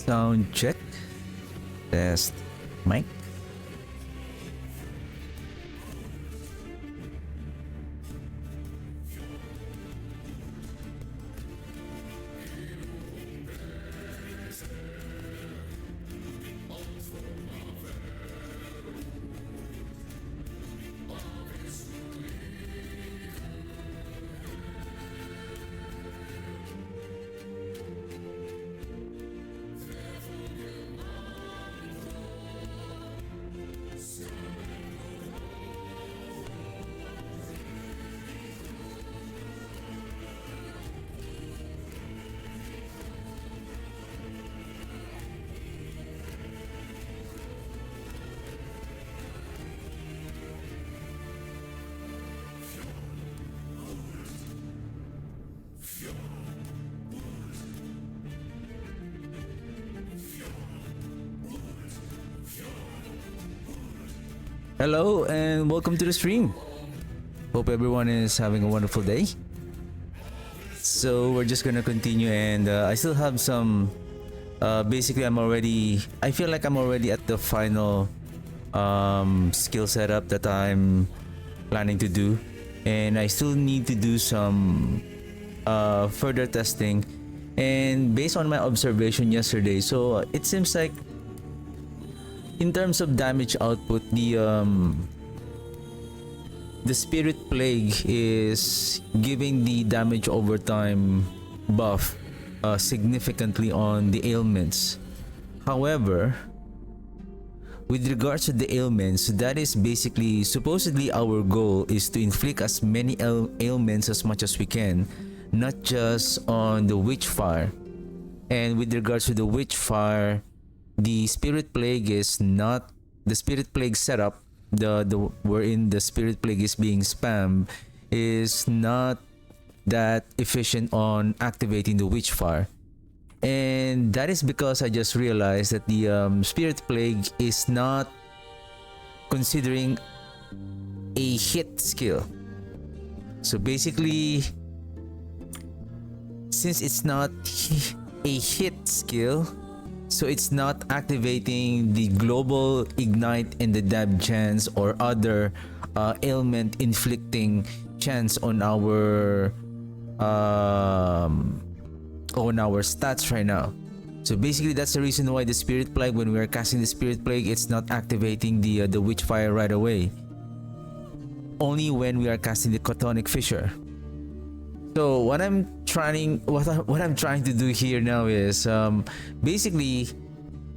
Sound check. Test mic. Hello and welcome to the stream. Hope everyone is having a wonderful day. So we're just gonna continue, and I still have some. Basically, I feel like I'm already at the final skill setup that I'm planning to do, and I still need to do some further testing. And based on my observation yesterday, so it seems like, in terms of damage output, the Spirit Plague is giving the damage over time buff significantly on the ailments. However, with regards to the ailments, that is basically, supposedly our goal is to inflict as many ailments as much as we can, not just on the Witchfire. And with regards to the Witchfire, the Spirit Plague is not the Spirit Plague setup, the wherein the Spirit Plague is being spammed, is not that efficient on activating the Witchfire. And that is because I just realized that the Spirit Plague is not considering a hit skill. So basically, since it's not a hit skill, so it's not activating the global ignite and the dab chance or other ailment inflicting chance on our stats right now. So basically, that's the reason why the Spirit Plague, when we are casting the Spirit Plague, it's not activating the Witchfire right away. Only when we are casting the Chthonic Fissure. So what I'm trying to do here now is basically,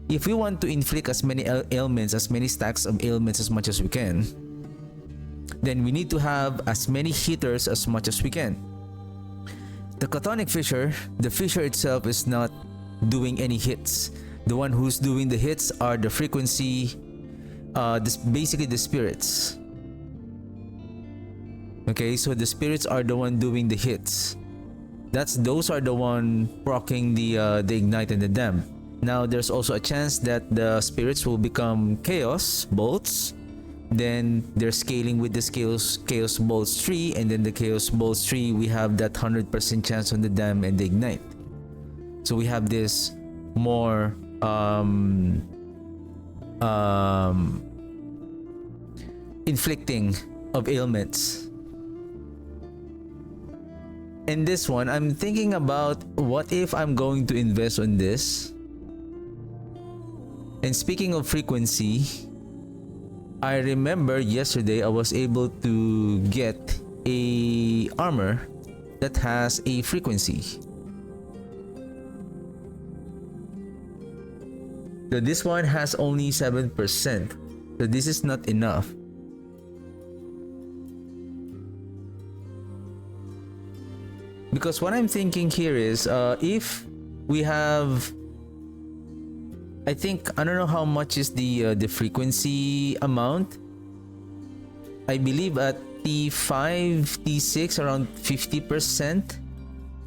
if we want to inflict as many ailments, as many stacks of ailments as much as we can, then we need to have as many hitters as much as we can. The Chthonic Fissure, the fissure itself is not doing any hits. The one who's doing the hits are the frequency, basically the spirits. Okay, so the spirits are the one doing the hits. Those are the one proccing the ignite and the damn. Now there's also a chance that the spirits will become chaos bolts. Then they're scaling with the chaos bolts tree, and then the chaos bolts tree, we have that 100% chance on the damn and the ignite. So we have this more inflicting of ailments. In this one, I'm thinking about, what if I'm going to invest on this? And speaking of frequency, I remember yesterday I was able to get a armor that has a frequency. So this one has only 7%. So this is not enough. Because what I'm thinking here is, if we have, I don't know how much is the frequency amount. I believe at T5, T6, around 50%.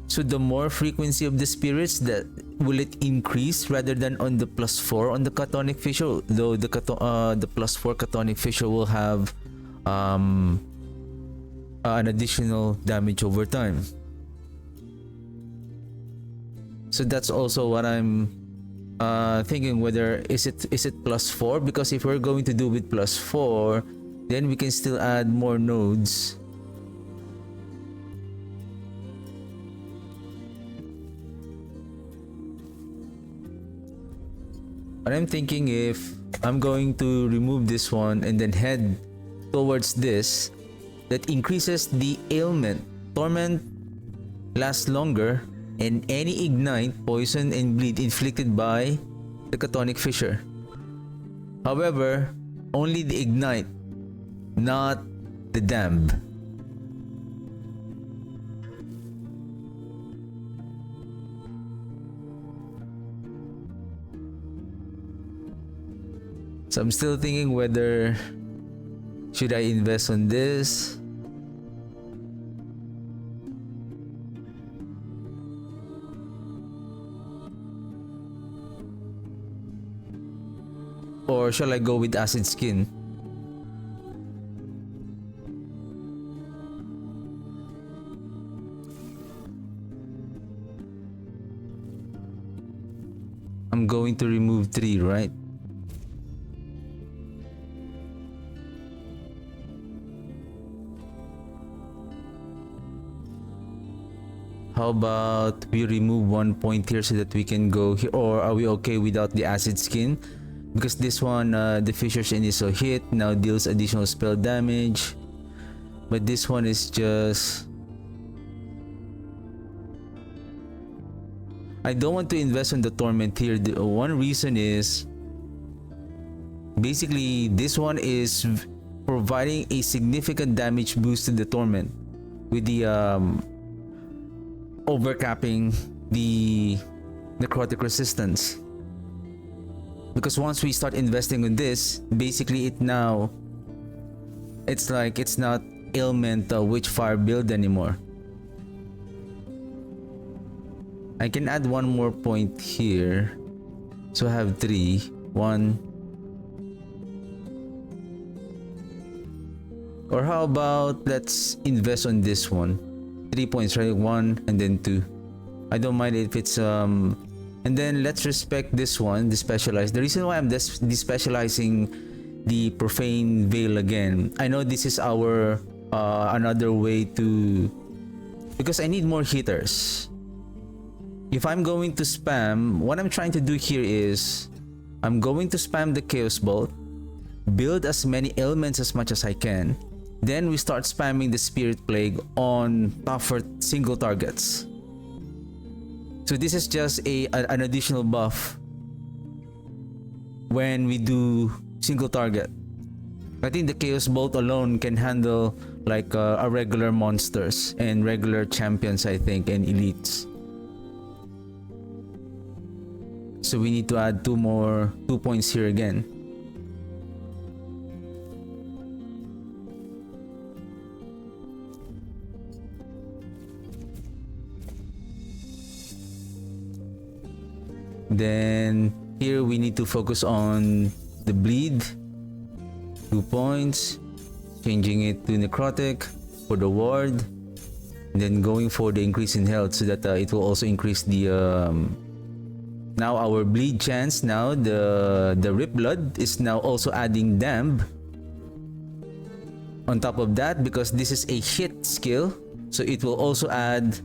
So the more frequency of the spirits, that will it increase rather than on the +4 on the Chthonic Fissure? Though the +4 Chthonic Fissure will have an additional damage over time. So that's also what I'm thinking whether is it +4, because if we're going to do with +4, then we can still add more nodes. But I'm thinking if I'm going to remove this one and then head towards this, that increases the ailment. Torment lasts longer, and any ignite, poison, and bleed inflicted by the Chthonic Fissure. However, only the ignite, not the damp. So I'm still thinking whether should I invest on this. Or shall I go with acid skin? I'm going to remove 3, right? How about we remove 1 point here so that we can go here? Or are we okay without the acid skin? Because this one, the Fissure's initial hit now deals additional spell damage. But this one is just... I don't want to invest on the Torment here. The one reason is... basically, this one is providing a significant damage boost to the Torment. With the... overcapping the necrotic resistance, because once we start investing on this, basically it's like it's not ailment Witchfire build anymore. I can add 1 more point here, so I have 3. 1, or how about let's invest on this one. 3 points, right? 1 and then 2. I don't mind if it's and then let's respect this one, the specialized. The reason why I'm despecializing the Profane Veil again, I know this is our another way to, because I need more hitters. If I'm going to spam, what I'm trying to do here is I'm going to spam the Chaos Bolt, build as many ailments as much as I can. Then we start spamming the Spirit Plague on tougher single targets. So this is just an additional buff when we do single target. I think the Chaos Bolt alone can handle like a regular monsters and regular champions, I think, and elites. So we need to add 2 points here again. Then here we need to focus on the bleed, 2 points, changing it to necrotic for the ward, and then going for the increase in health so that it will also increase the now our bleed chance. Now the rip blood is now also adding damp on top of that, because this is a hit skill, so it will also add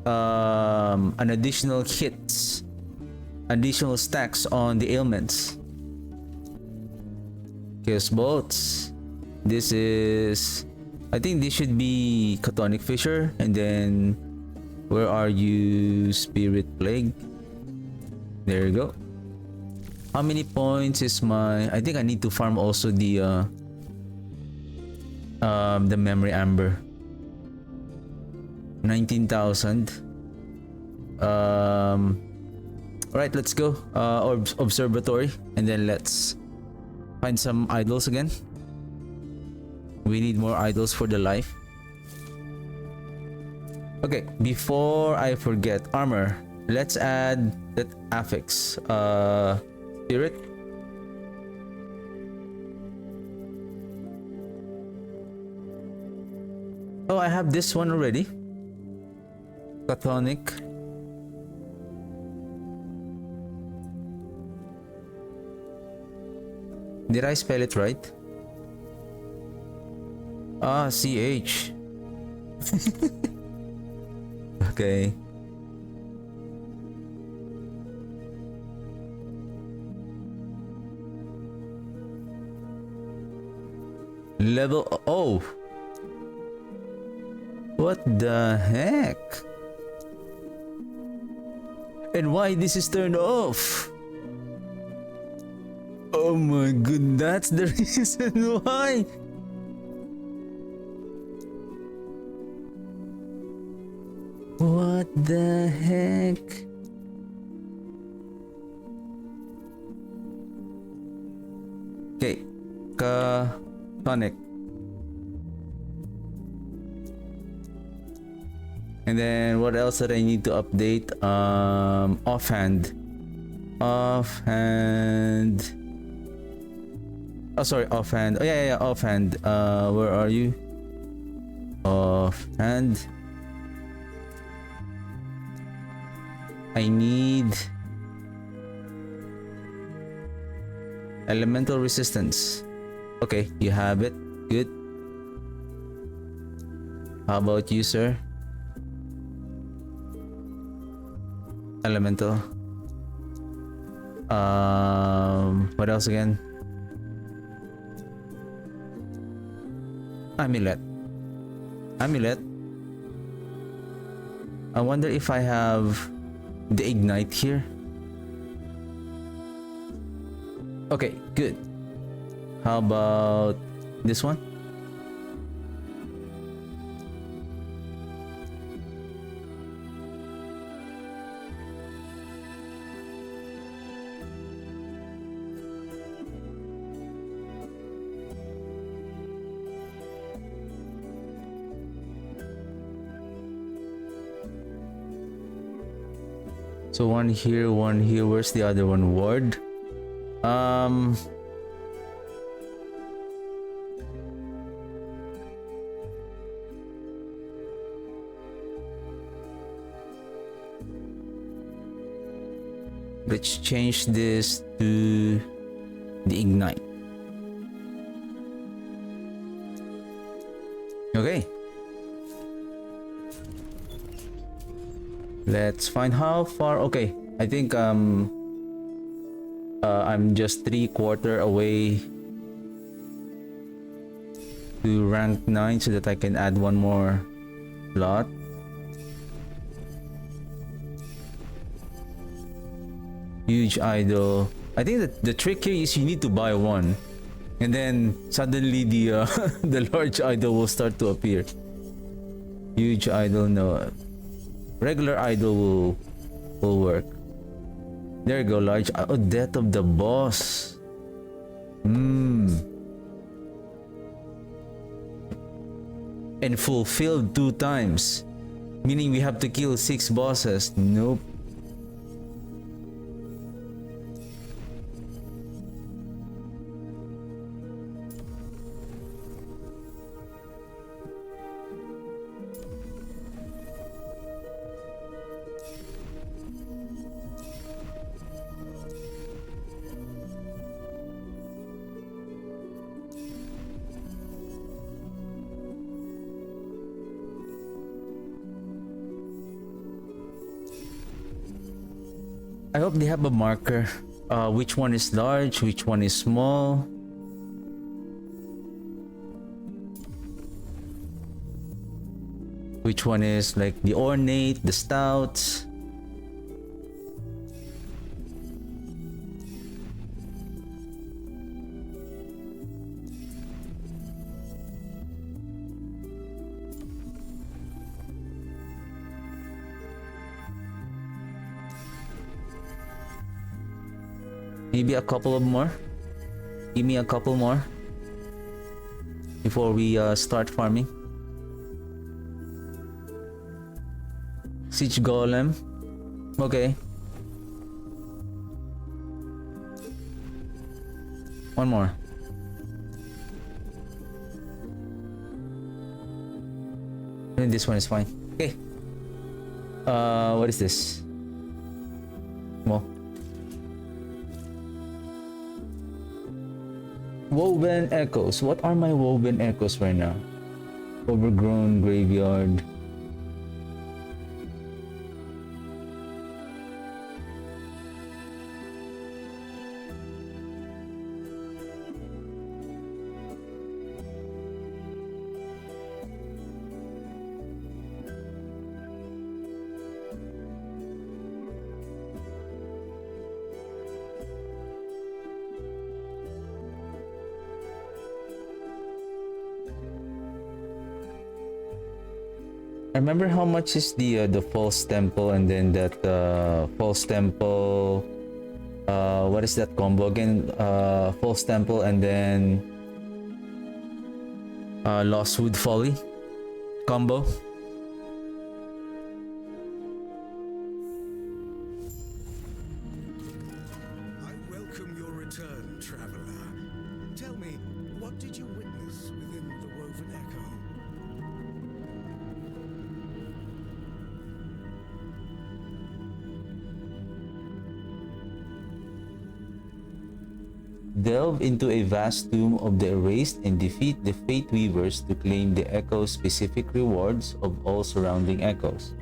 an additional hits, additional stacks on the ailments. Chaos bolts. This is, I think this should be Chthonic Fissure, and then where are you, Spirit Plague? There you go. How many points is my, I think I need to farm also the Memory Amber. 19,000. Alright, let's go. Observatory, and then let's find some idols again. We need more idols for the life. Okay, before I forget, armor. Let's add that affix. Spirit. Oh, I have this one already. Chthonic. Did I spell it right? Ah, CH. Okay. Level. Oh. What the heck? And why this is turned off? Oh my god, that's the reason why. What the heck? Okay, Tonic. And then what else that I need to update? Offhand. Oh, sorry, offhand. Oh, yeah, offhand. Where are you? Offhand. I need elemental resistance. Okay, you have it. Good. How about you, sir? Elemental. What else again? Amulet. I wonder if I have the ignite here. Okay, good. How about this one? So one here, one here. Where's the other one? Ward. Let's change this to the ignite. Okay. Let's find how far. Okay, I think I'm just 3/4 away to rank 9 so that I can add one more lot. Huge idol. I think that the trick here is you need to buy one, and then suddenly the the large idol will start to appear. Huge idol, no. Regular idol will work. There you go, large. Oh, death of the boss. And fulfilled 2 times, meaning we have to kill 6 bosses. Nope. I hope they have a marker. Which one is large, which one is small. Which one is like the ornate, the stouts. Maybe a couple of more. Give me a couple more before we start farming. Siege Golem. Okay. One more. And this one is fine. Okay. What is this? Well. Woven Echoes. What are my Woven Echoes right now? Overgrown Graveyard. I remember how much is the false temple, and then that false temple, what is that combo again? False temple and then Lostwood Folly combo. I welcome your return, traveler. Tell me, what did you witness within the Woven Echo? Delve into a vast tomb of the erased and defeat the Fate Weavers to claim the Echo's specific rewards of all surrounding echoes.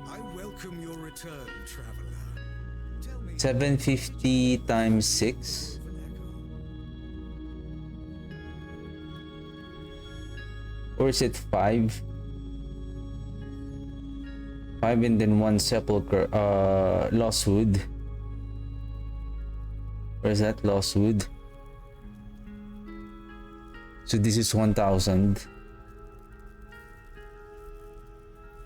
I welcome your return, traveler. Tell me, 750 times 6. Or is it 5? 5 and then 1 sepulcher, Lostwood. Where is that? Lostwood. So this is 1000.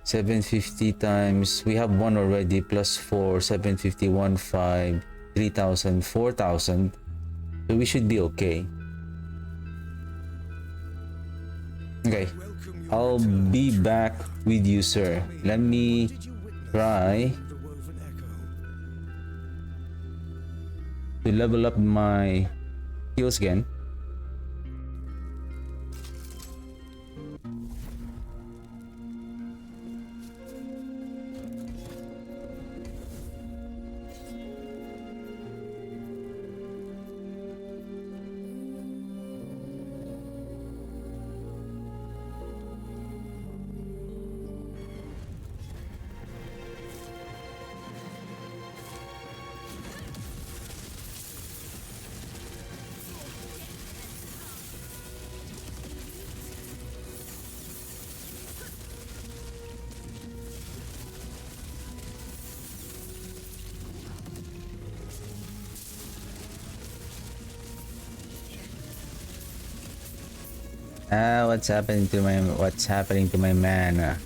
750 times, we have 1 already, plus 4, 750, 1, 5, 3000, 4000. So we should be okay. Okay, I'll be back with you, sir. Let me try to level up my skills again. What's happening to my mana?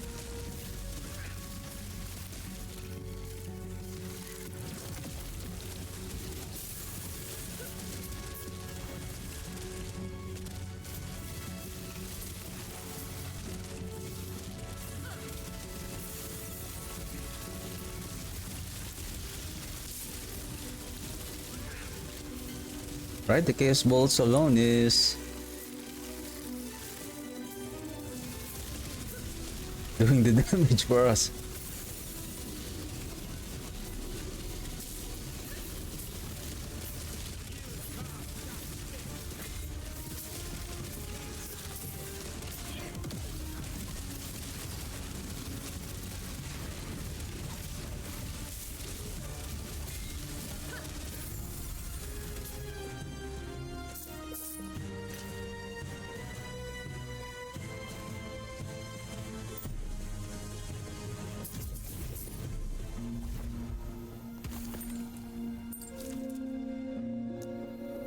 Right, the Chaos Bolts alone is doing the damage for us.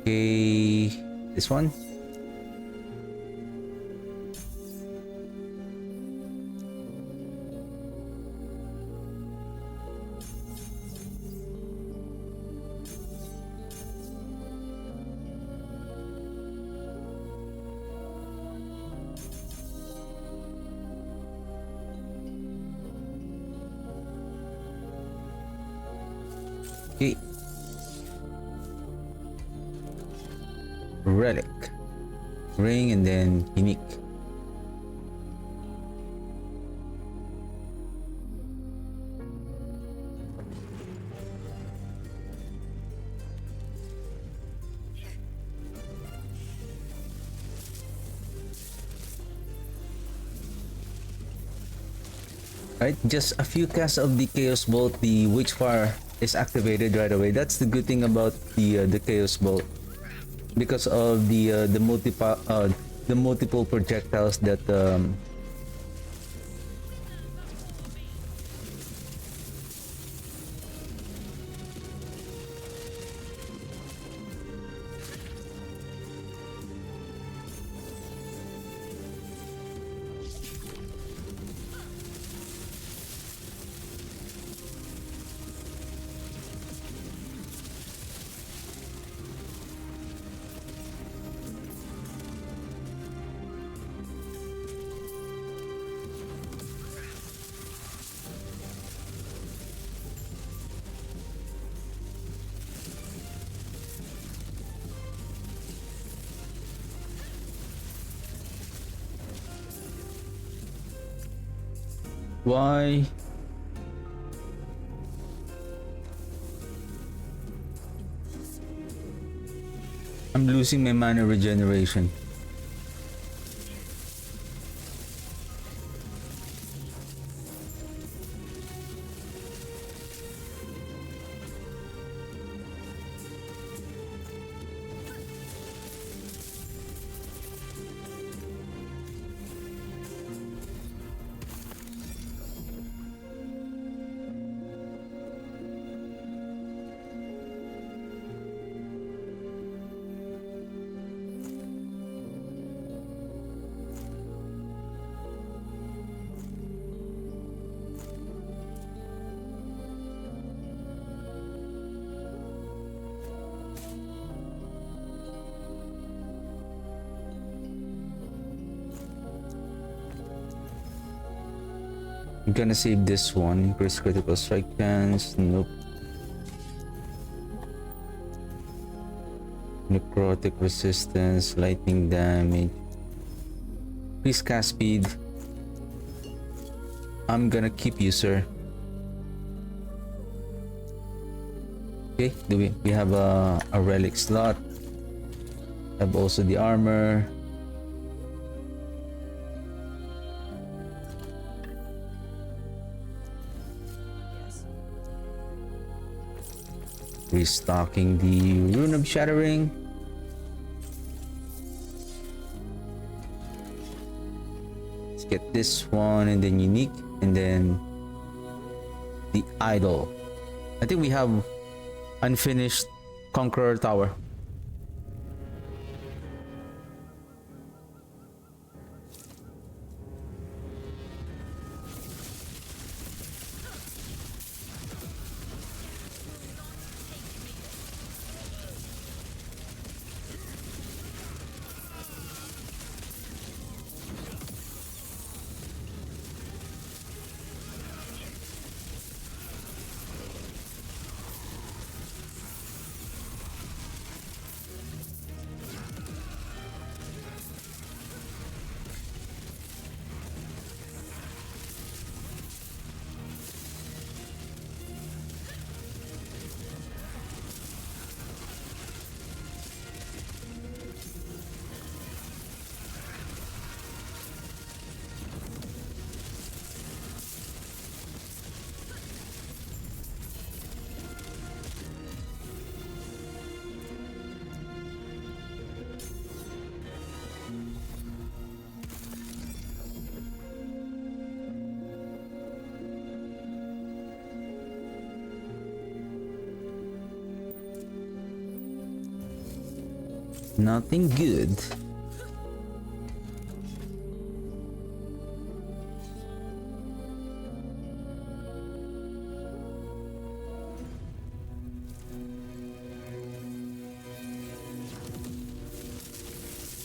Okay, this one. Okay. Relic. Ring and then unique. Right, just a few casts of the Chaos Bolt, the Witchfire is activated right away. That's the good thing about the Chaos Bolt, because of the multiple projectiles that why I'm losing my mana regeneration. I'm gonna save this one. Increase critical strike chance. Nope. Necrotic resistance, lightning damage. Increase cast speed. I'm gonna keep you, sir. Okay, do we have a relic slot? Have also the armor. Restocking the Rune of Shattering. Let's get this one and then unique and then the idol. I think we have unfinished Conqueror Tower. Nothing good.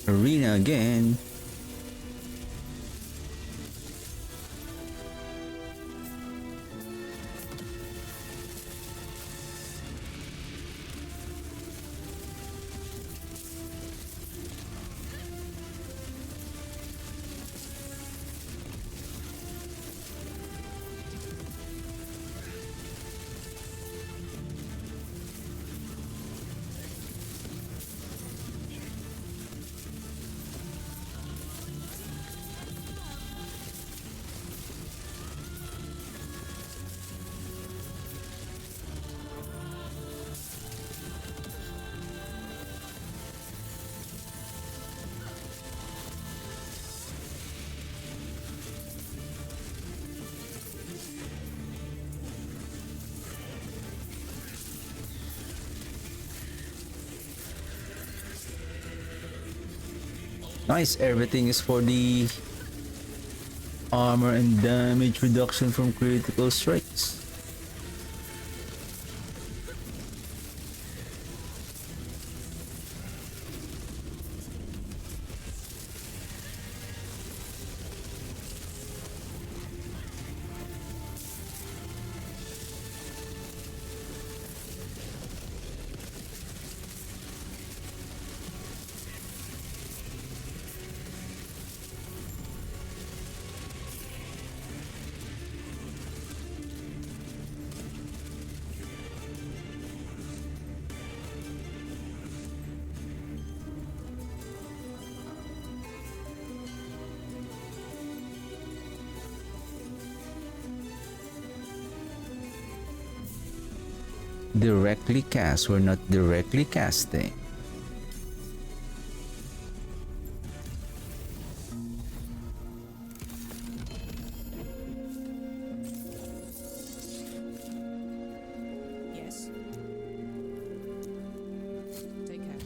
Arena again. Nice, everything is for the armor and damage reduction from critical strikes. Directly cast, we're not directly casting. Yes. Take care.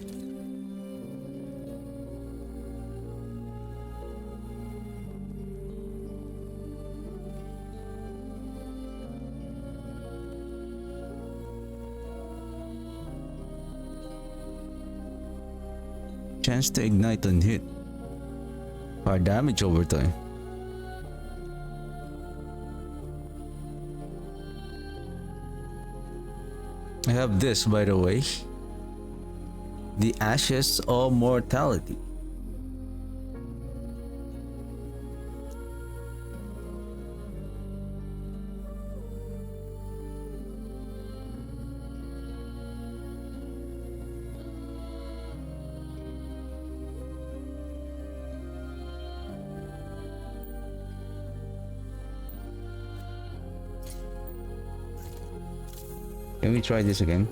Chance to ignite on hit. Fire damage over time. I have this, by the way. The Ashes of Mortality. Can we try this again?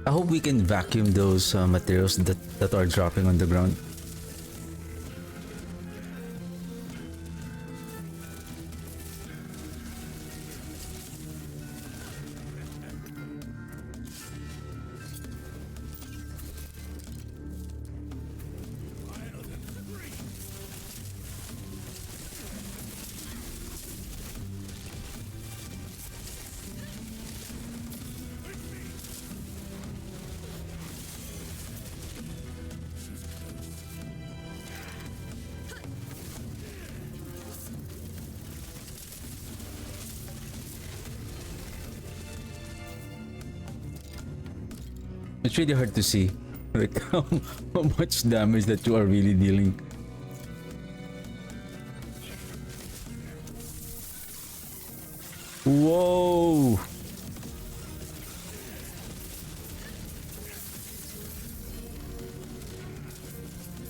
I hope we can vacuum those materials that are dropping on the ground. It's really hard to see, like how much damage that you are really dealing. Whoa!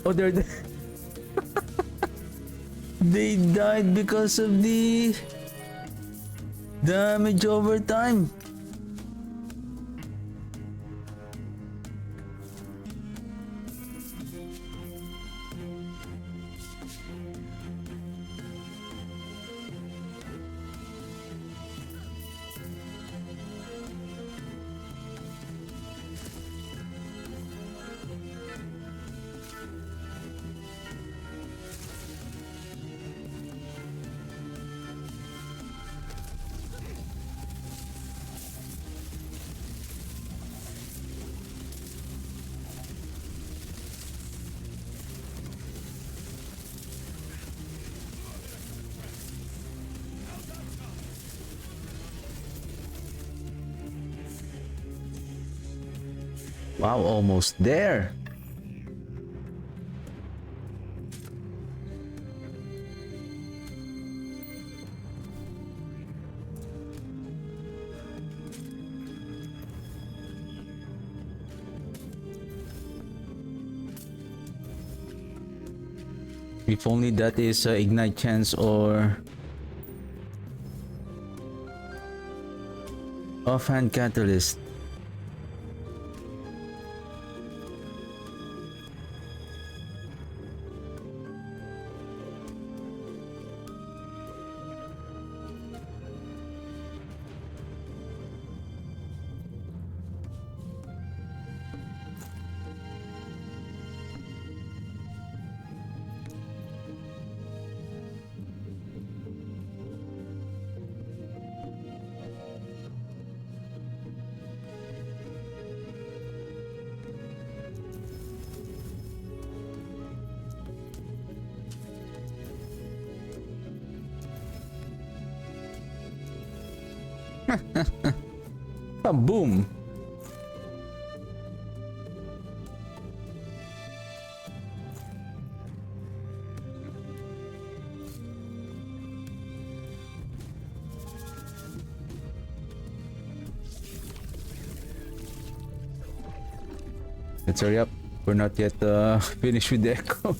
Oh, they're they died because of the damage over time. Wow, almost there. If only that is ignite chance or offhand catalyst. Boom. Let's hurry up. We're not yet finished with the echo.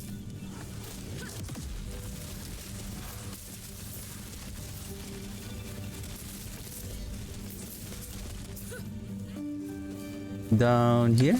Down here.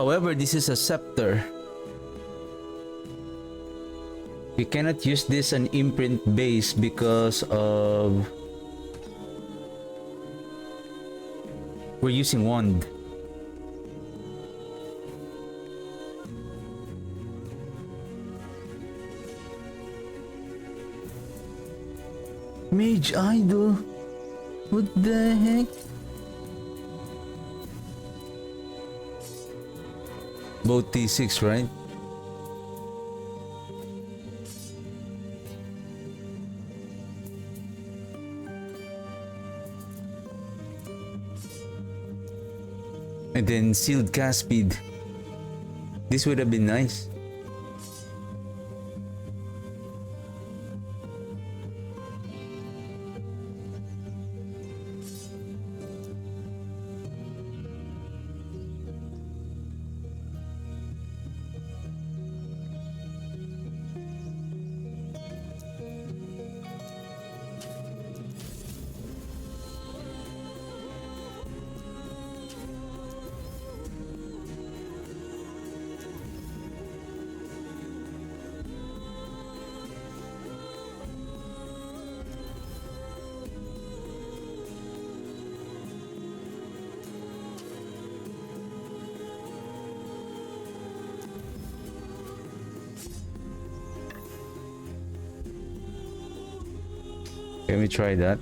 However, this is a scepter. You cannot use this on imprint base because of... We're using wand. Mage Idol? What the heck? Both T6, right? And then sealed cast speed. This would have been nice. Let me try that.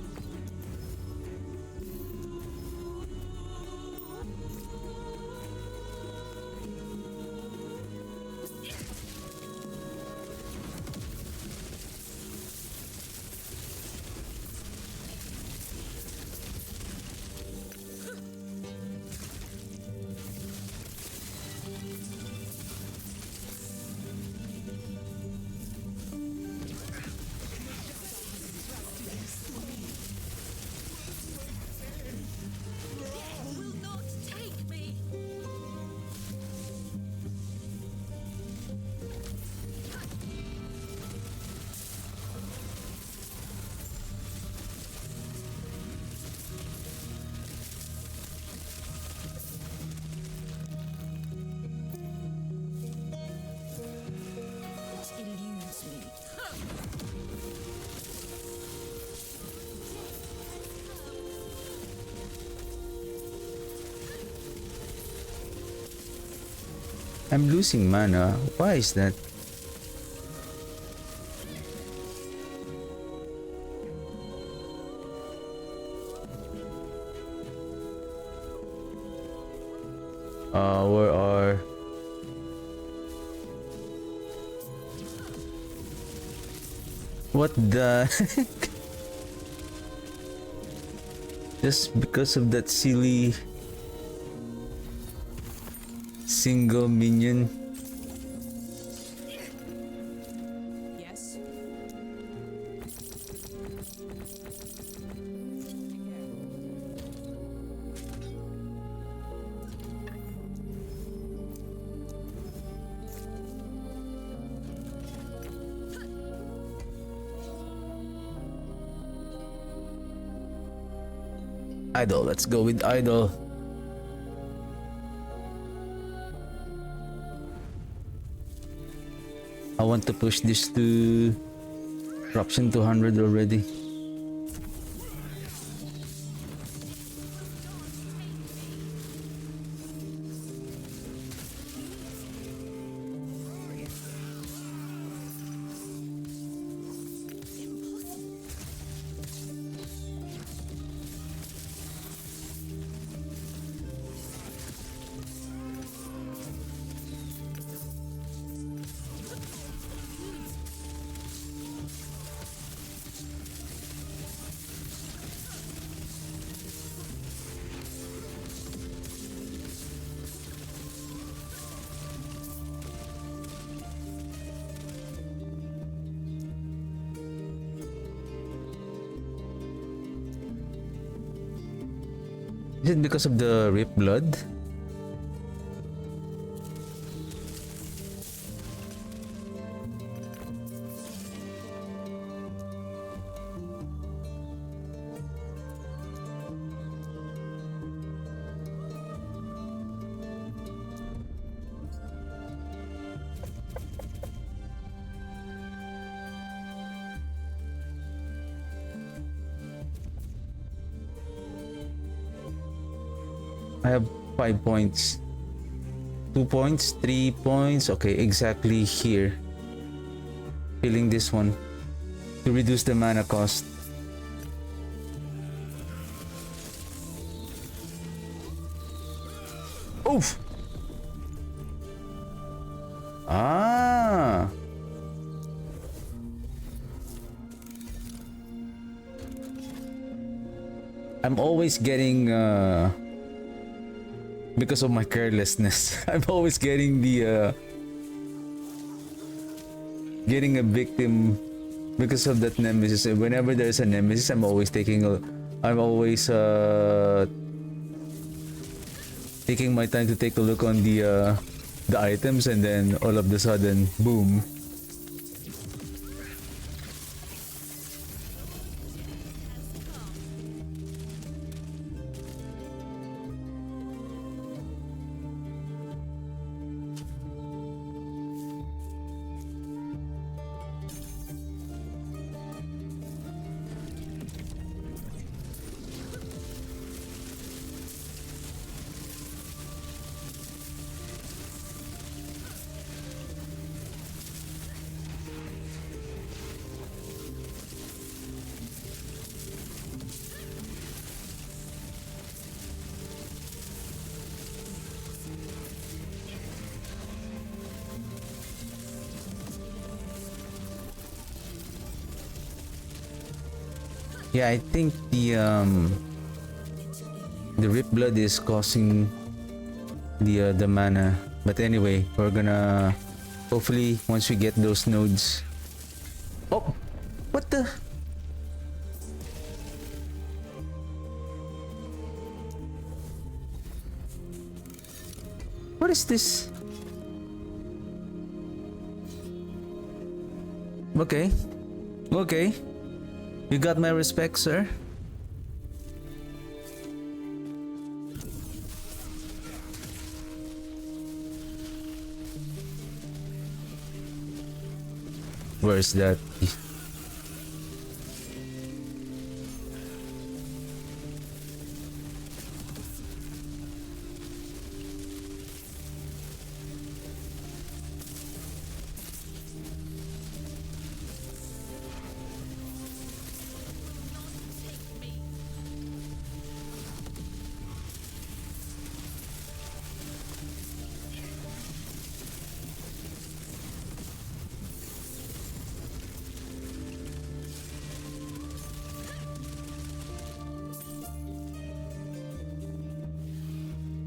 I'm losing mana. Why is that? Where are... What the heck? Just because of that silly single minion. Yes. Idol, let's go with Idol. I want to push this to corruption 200 already. Is it because of the Rip Blood? I have 5 points. 2 points, 3 points. Okay, exactly here. Filling this one to reduce the mana cost. Oof! Ah! I'm always getting because of my carelessness. I'm always getting the getting a victim because of that nemesis. And whenever there's a nemesis, I'm always taking my time to take a look on the items, and then all of the sudden, boom. Yeah, I think the Rip Blood is causing the mana. But anyway, we're gonna hopefully once we get those nodes. Oh, what the? What is this? Okay, okay. You got my respect, sir. Where's that?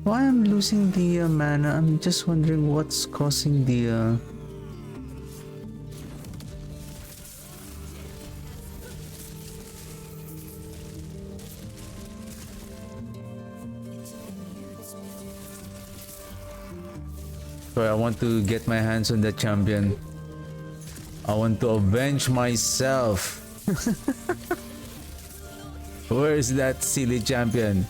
Why I'm losing the mana? I'm just wondering what's causing the Sorry, I want to get my hands on that champion. I want to avenge myself. Where is that silly champion?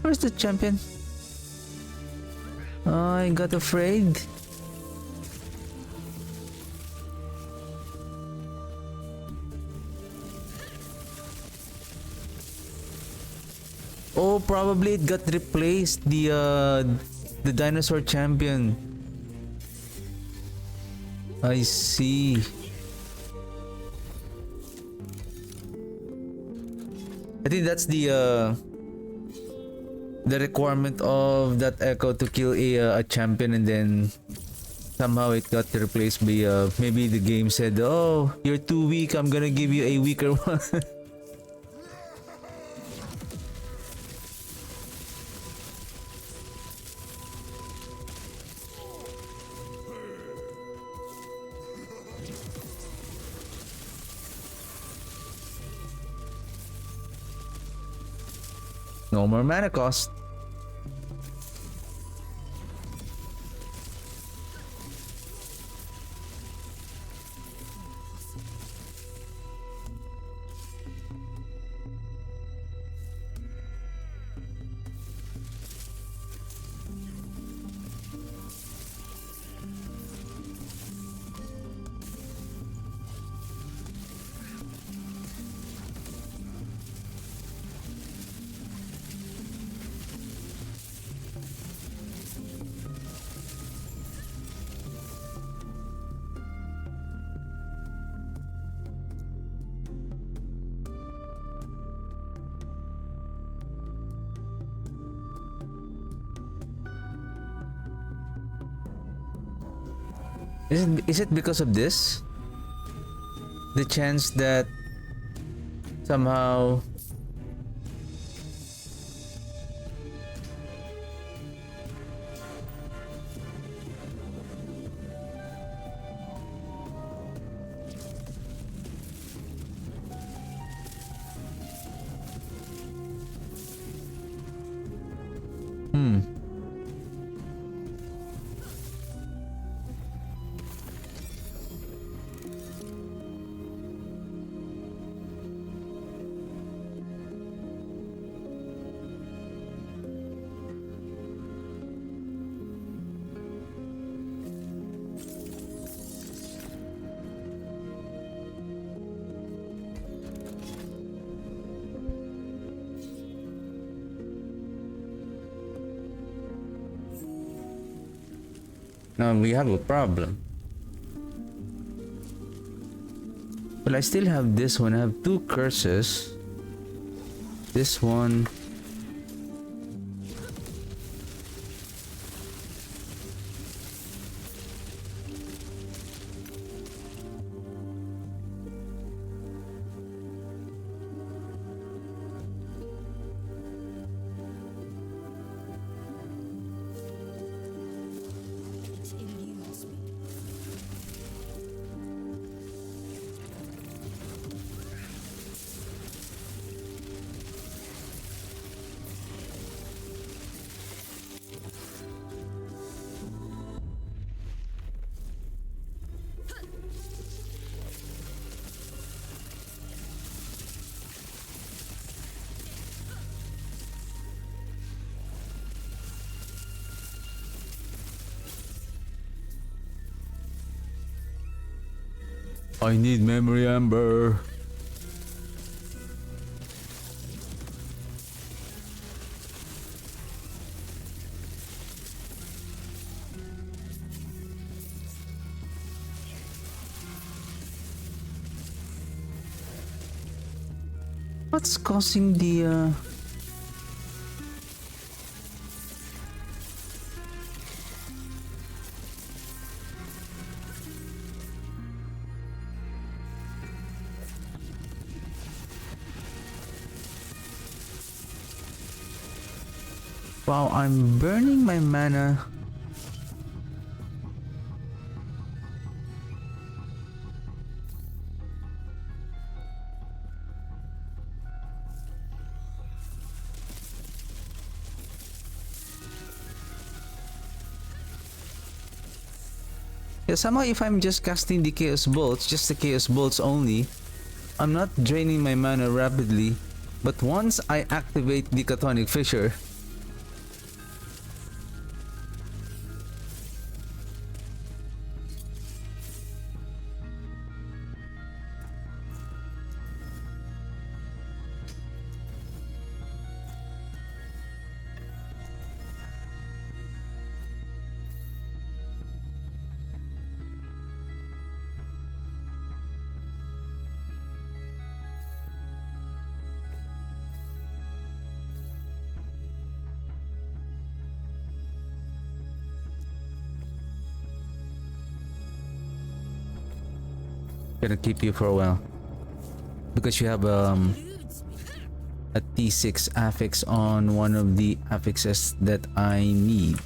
Where's the champion? I got afraid. Oh, probably it got replaced. The dinosaur champion. I see. I think that's the requirement of that echo to kill a champion, and then somehow it got replaced by maybe the game said, oh, you're too weak, I'm gonna give you a weaker one. No more mana cost. Is it because of this? The chance that somehow now we have a problem. Well, I still have this one. I have two curses. This one. I need memory amber. What's causing the Wow, I'm burning my mana. Yeah, somehow if I'm just casting the Chaos Bolts, just the Chaos Bolts only, I'm not draining my mana rapidly. But once I activate the Chthonic Fissure, gonna keep you for a while. Because you have a T6 affix on one of the affixes that I need.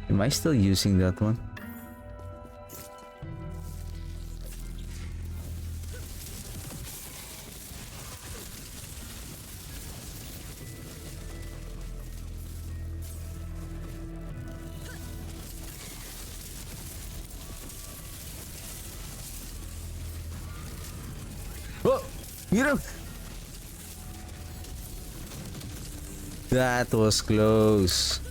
Am I still using that one? Oh, you know, that was close.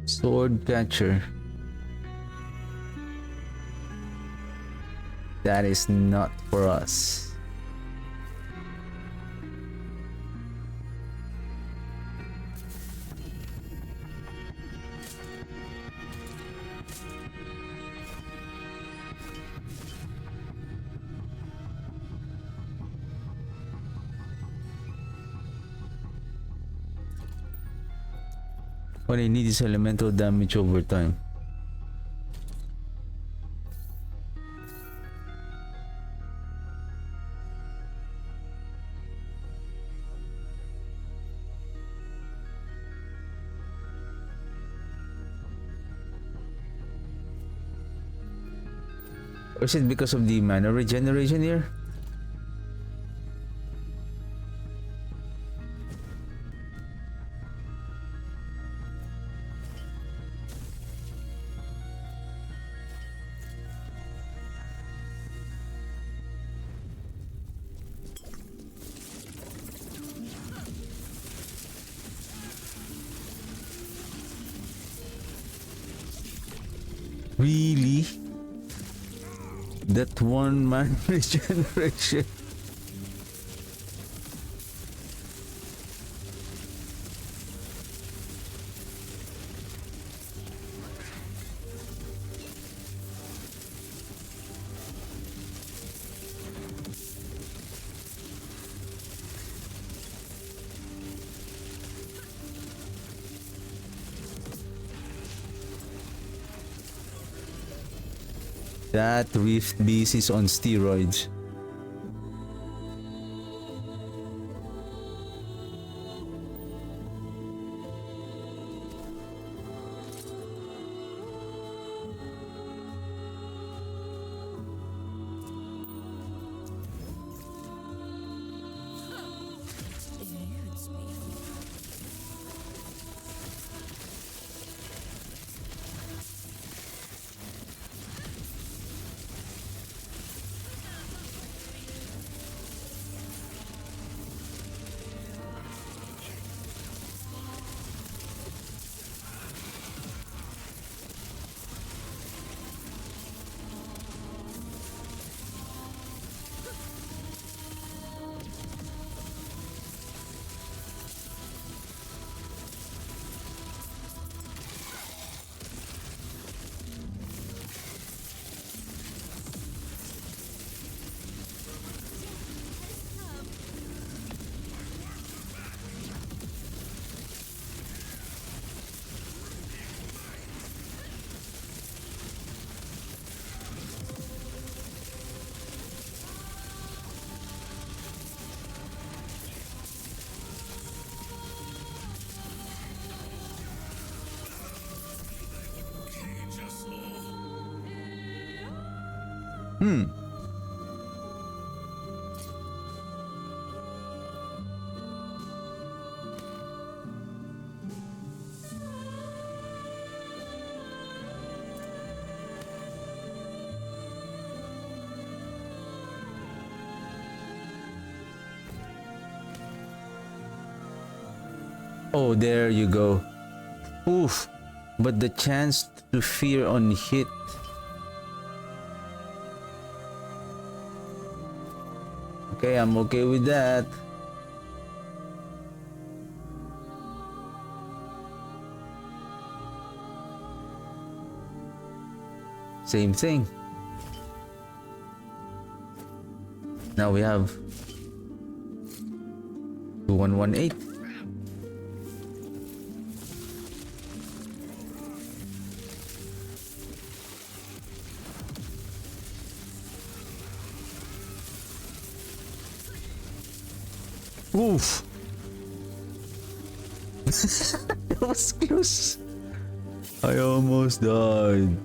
Sword catcher. That is not for us. What I need is elemental damage over time. Or is it because of the mana regeneration here? Really? That one man regeneration. That Rift Beast is on steroids. Hmm. Oh, there you go. Oof. But the chance to fear on hit. Okay, I'm okay with that. Same thing. Now we have 2118. Oof. That was close. I almost died.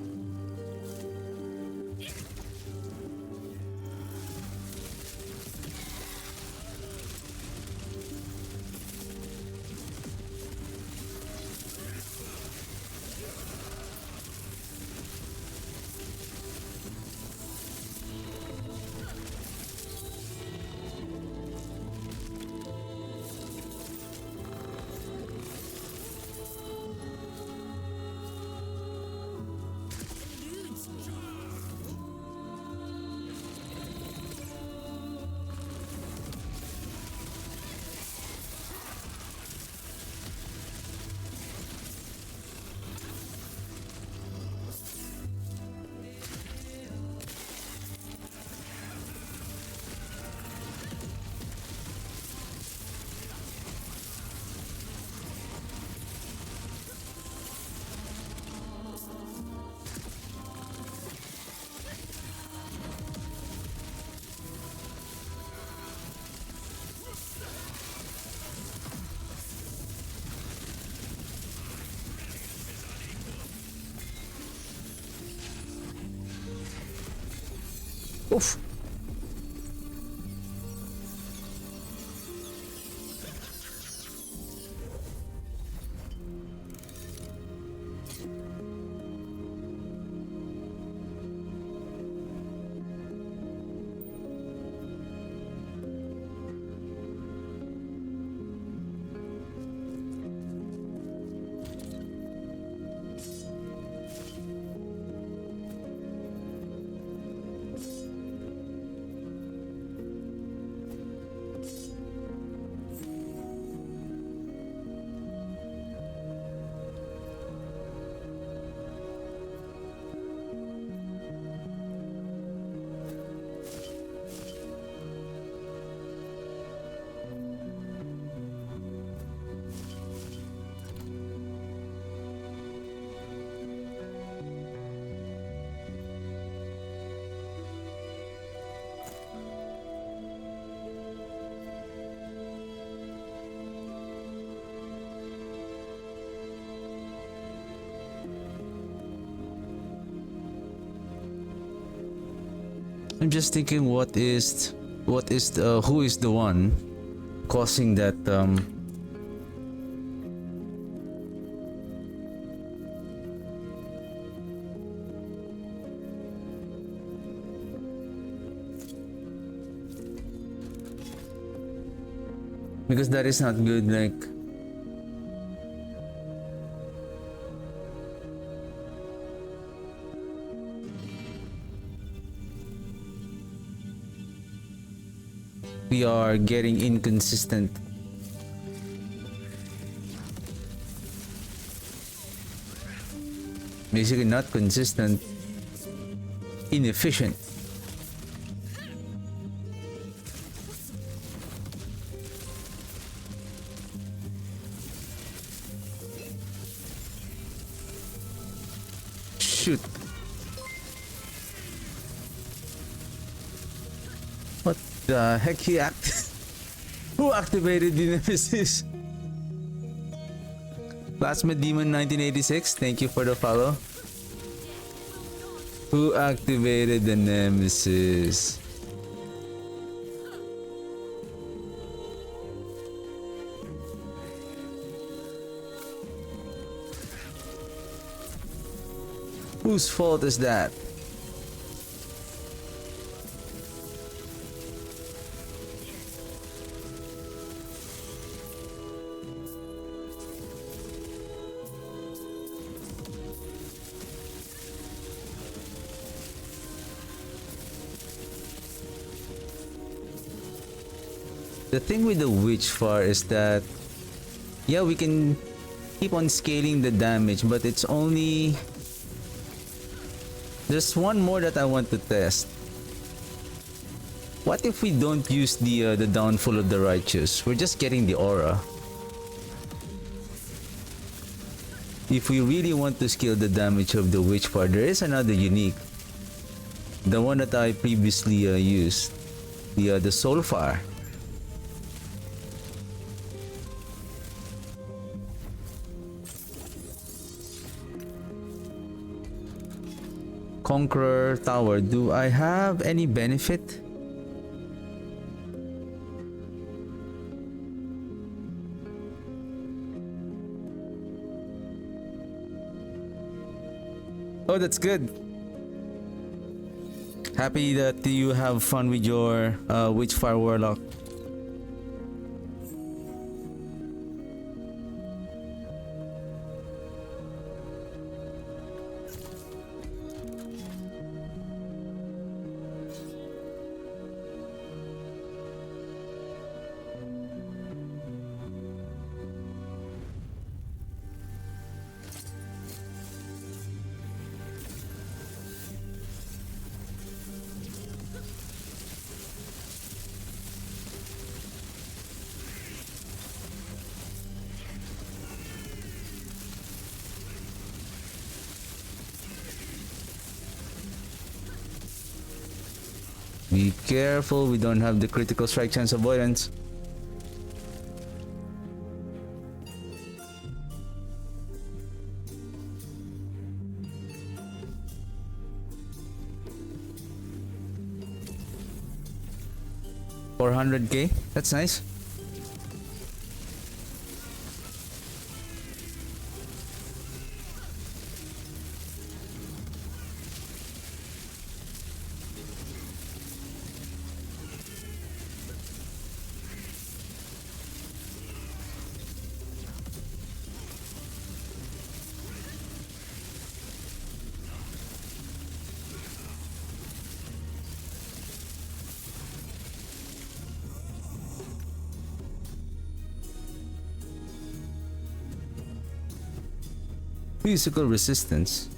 Oof. I'm just thinking, who is the one causing that because that is not good, like we are getting inconsistent. Basically not consistent, inefficient. Shoot. What the heck who activated the Nemesis? Plasma Demon 1986, thank you for the follow. Who activated the Nemesis? Whose fault is that? The thing with the Witchfire is that, yeah, we can keep on scaling the damage, but it's only... There's one more that I want to test. What if we don't use the Downfall of the Righteous? We're just getting the aura. If we really want to scale the damage of the Witchfire, there is another unique. The one that I previously used. The Soulfire. Conqueror Tower. Do I have any benefit? Oh, that's good. Happy that you have fun with your Witchfire Warlock. Be careful, we don't have the critical strike chance avoidance. $400k, that's nice. Physical resistance.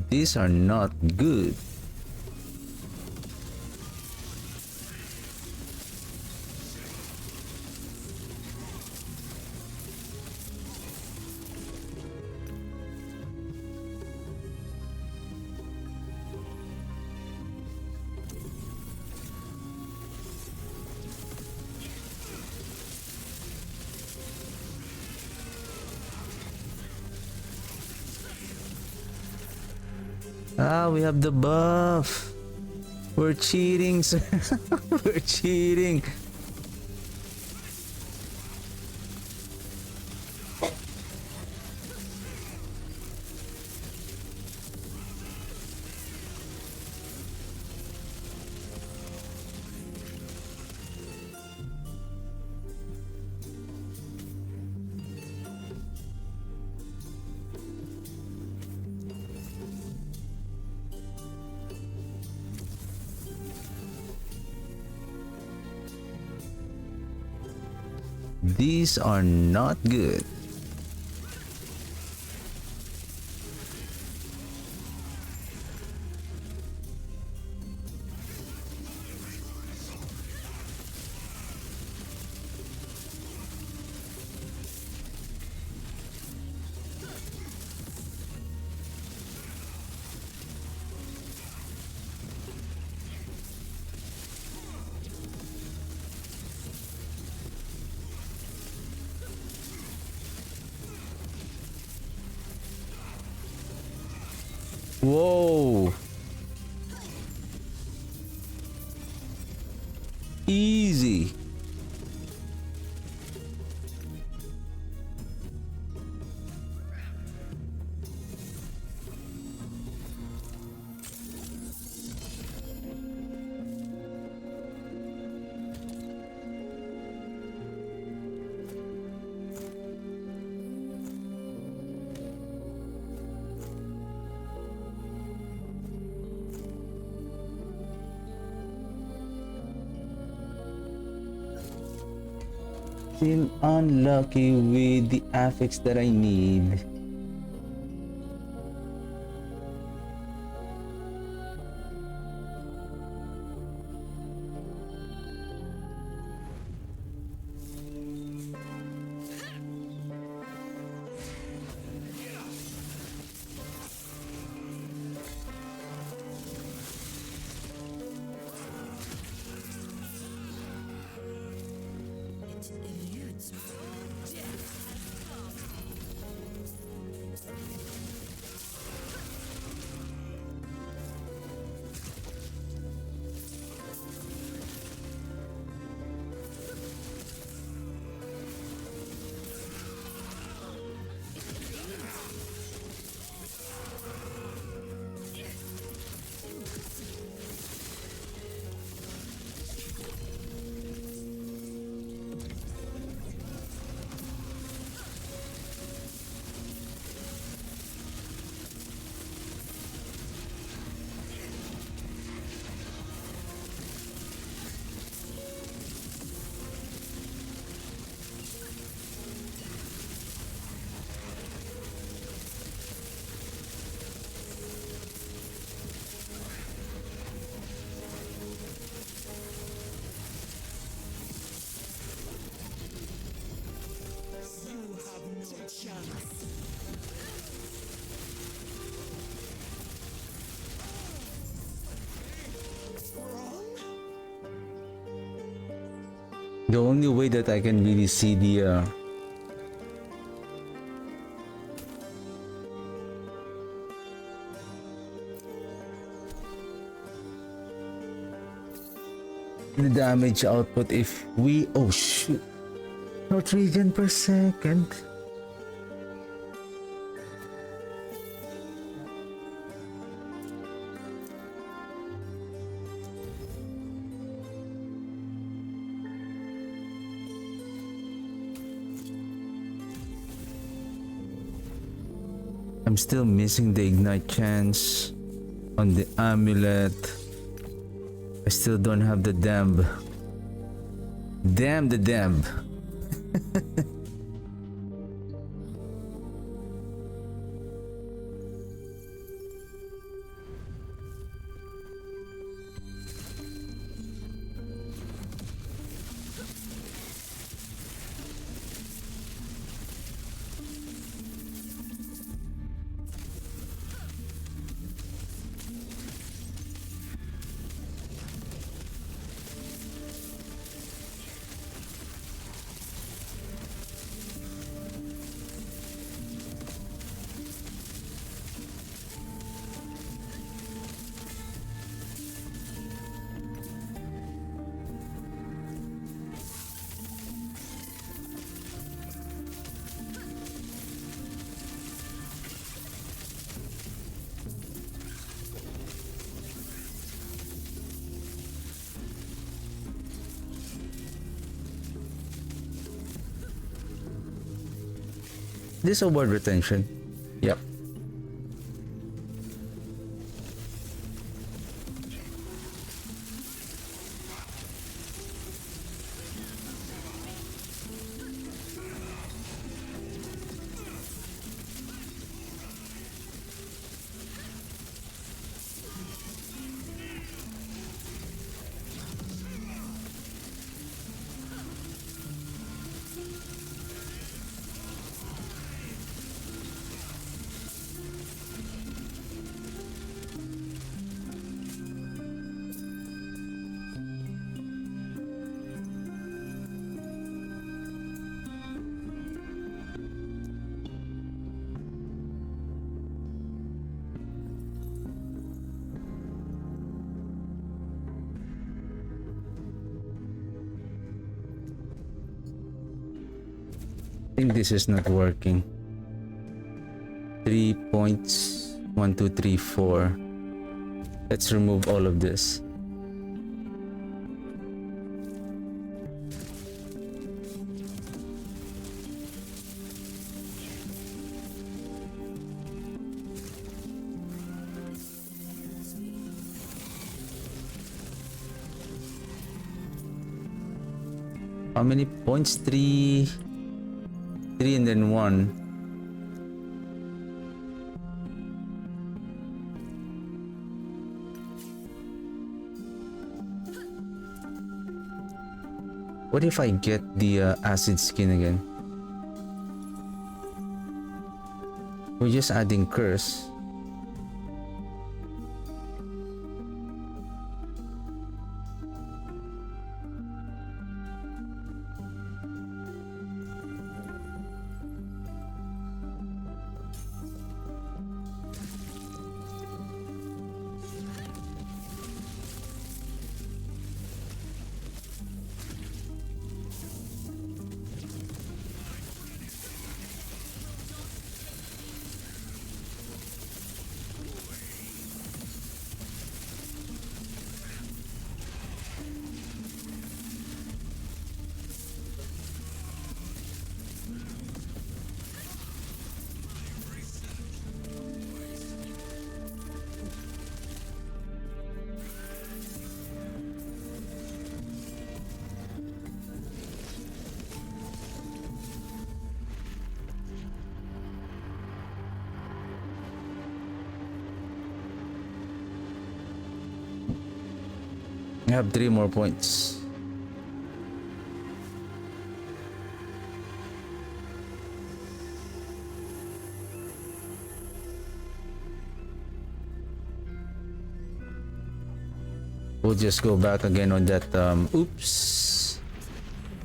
These are not good. Ah, we have the buff. We're cheating, sir. We're cheating. These are not good. Whoa. Easy. Still unlucky with the affix that I need. The only way that I can really see the damage output if we... Oh shoot. Not regen per second. I'm still missing the ignite chance on the amulet. I still don't have the damn. Damn the damn. This award retention. Yep. think this is not working. 3 points. 1, 2, 3, 4. Let's remove all of this. How many points? 3 and then 1. What if I get the acid skin again? We're just adding curse. I have 3 more points. We'll just go back again on that oops.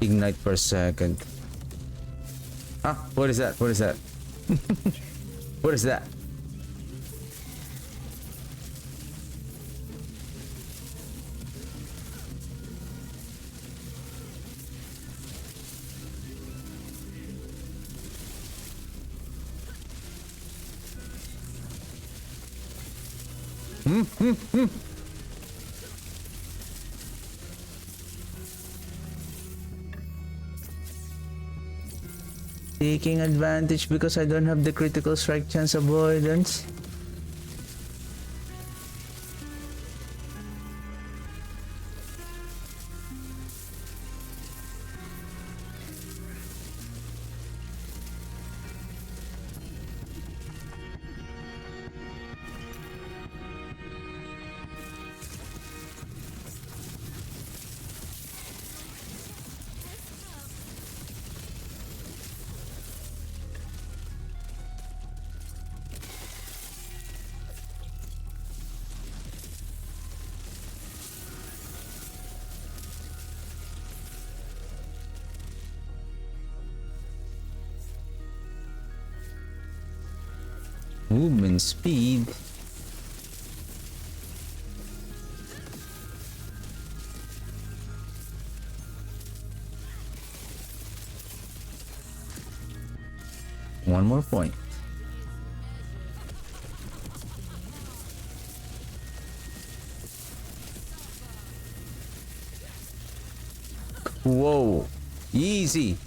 Ignite per second. Ah, what is that? What is that? What is that? Taking advantage because I don't have the critical strike chance avoidance. Movement speed. One more point. Whoa, easy.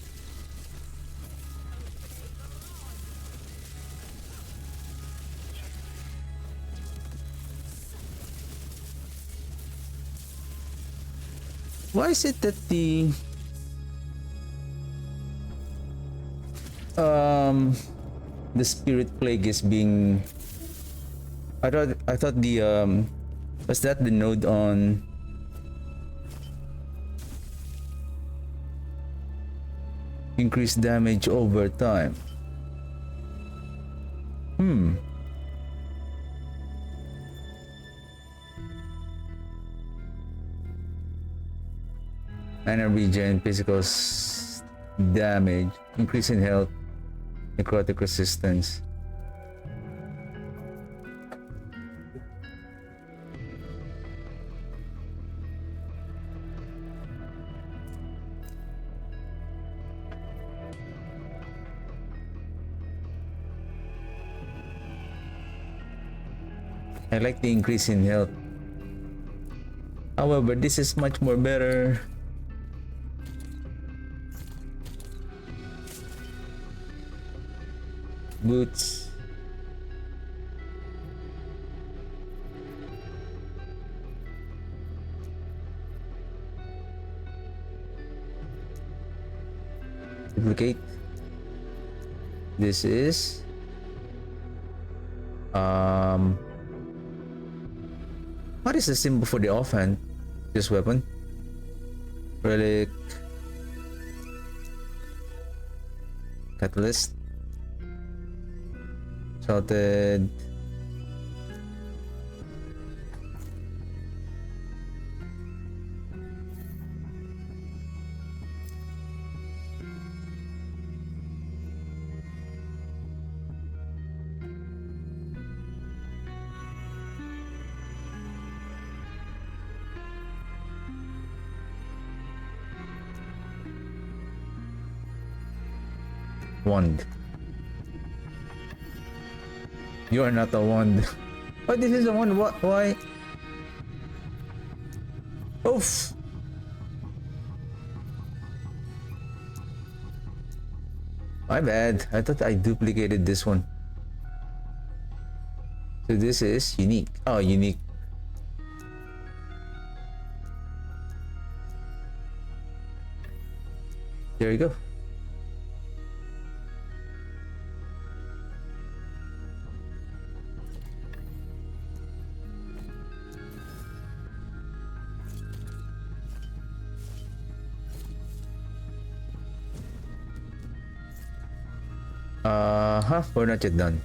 Why is it that the spirit plague is being I thought the was that the node on increased damage over time? Minor regen, physical damage, increase in health, necrotic resistance. I like the increase in health. However, this is much more better. Boots. Duplicate. This is what is the symbol for the offhand? This weapon? Relic. Catalyst. Salted. Wand. You are not a wand. Oh, this is a wand. What? Why? Oof. My bad. I thought I duplicated this one. So this is unique. Oh, unique. There you go. We're not yet done.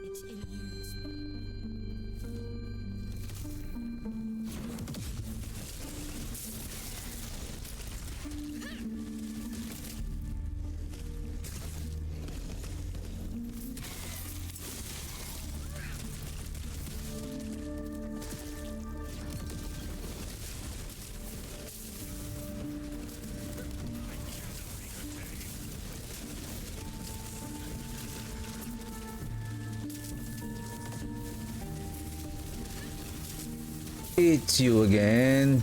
It's in use. It's you again.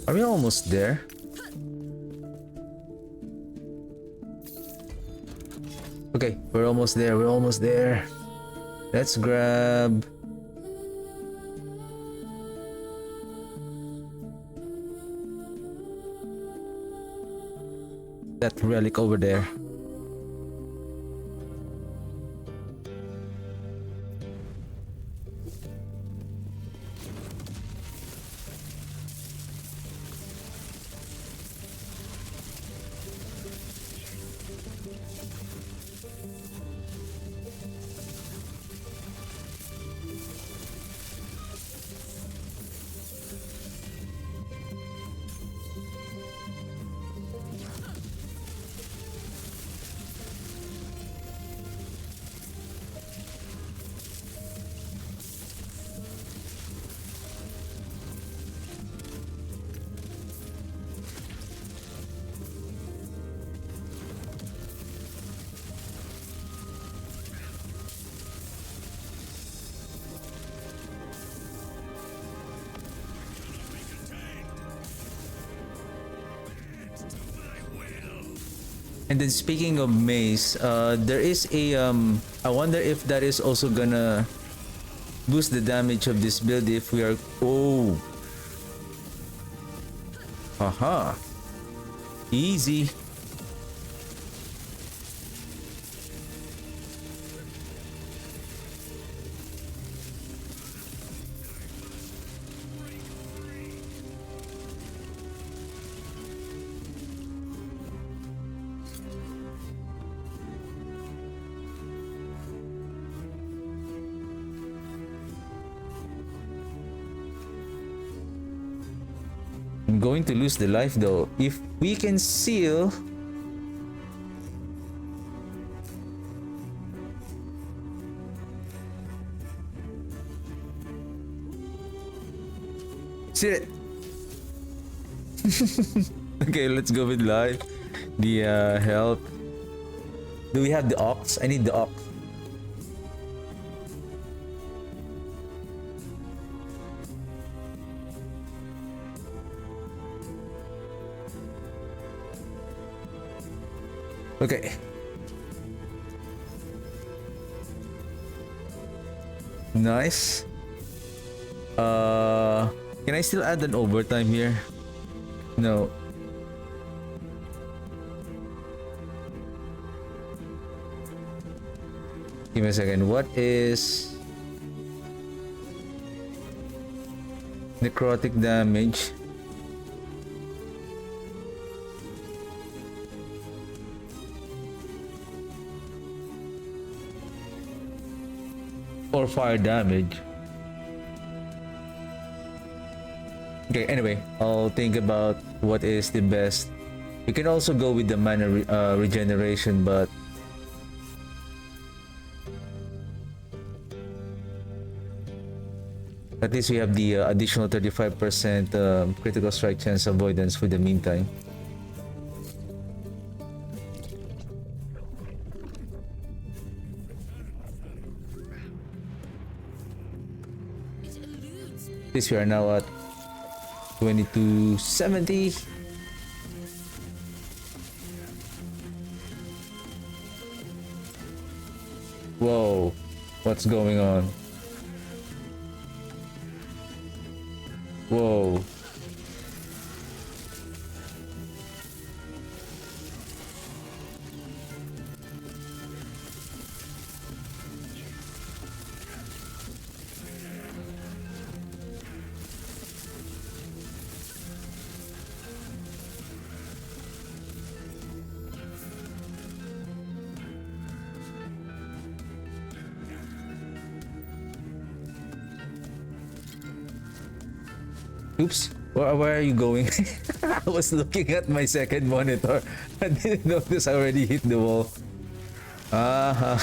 Are we almost there? Okay, we're almost there. We're almost there. Let's grab that relic over there. And then speaking of mace, there is a I wonder if that is also gonna boost the damage of this build if we are haha, easy. I'm going to lose the life though. If we can seal... Seal it! Okay, let's go with life. The health. Do we have the ox? I need the ox. Okay. Nice. Can I still add an overtime here? No. Give me a second. What is necrotic damage? Or fire damage? Okay, anyway, I'll think about what is the best. You can also go with the mana regeneration, but at least we have the additional 35% critical strike chance avoidance for the meantime. It eludes me. This we are now at 2270. Whoa, what's going on? Whoa. Oops, where are you going? I was looking at my second monitor. I didn't notice I already hit the wall. Ah.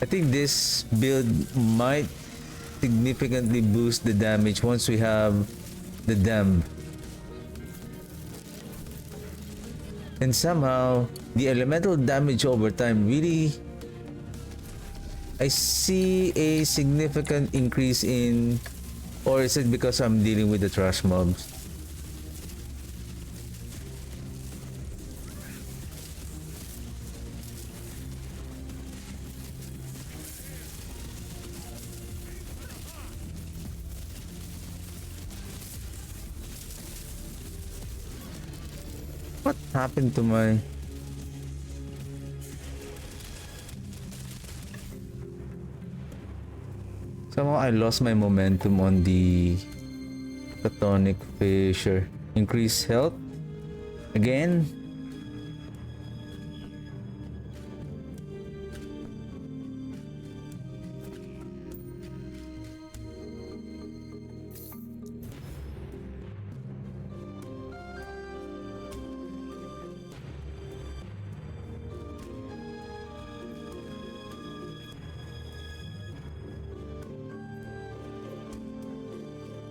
I think this build might significantly boost the damage once we have the dam. And somehow, the elemental damage over time really... I see a significant increase in... Or is it because I'm dealing with the trash mobs? What happened to my... Somehow I lost my momentum on the Chthonic Fissure. Increase health again.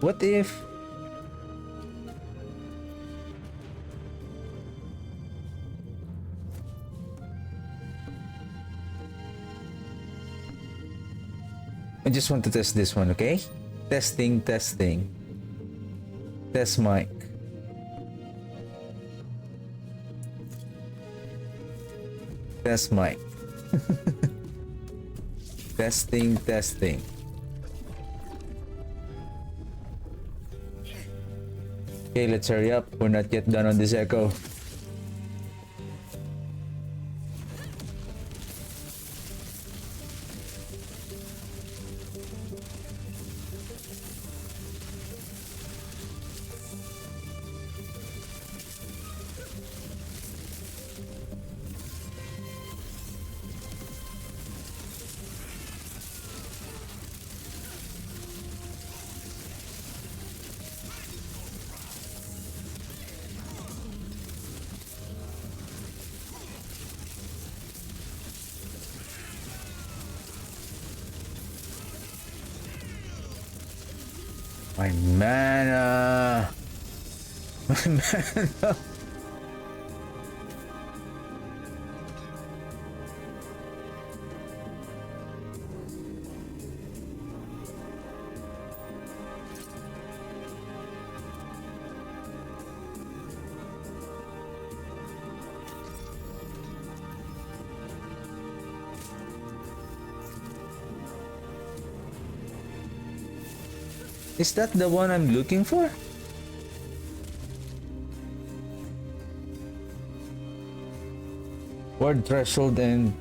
What if... I just want to test this one, okay? Testing, testing. Test mic. Test mic. Testing, testing. Okay, let's hurry up. We're not yet done on this echo. My mana. My mana. Is that the one I'm looking for? Word threshold and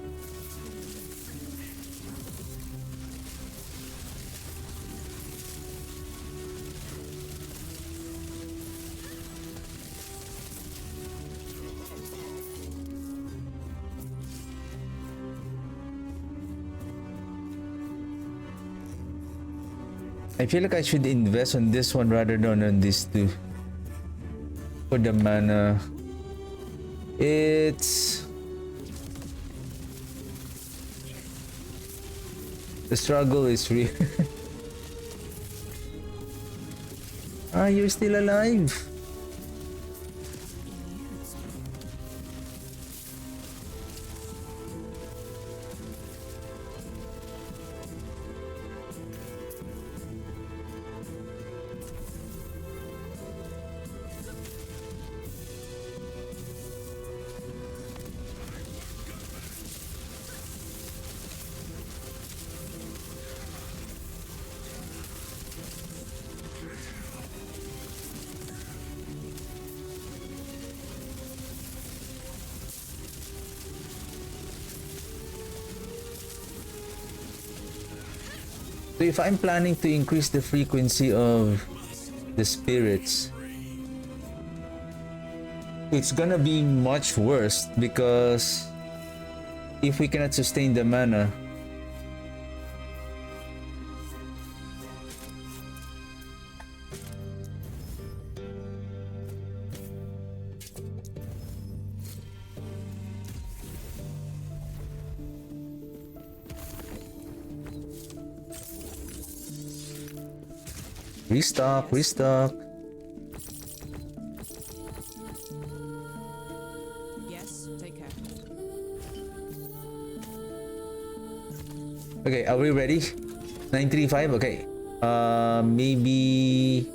I feel like I should invest on this one rather than on these two. For the mana. It's... The struggle is real. Ah, you're still alive. So if I'm planning to increase the frequency of the spirits, it's gonna be much worse because if we cannot sustain the mana, restock. Yes, take care. Okay, are we ready? 935, okay. Maybe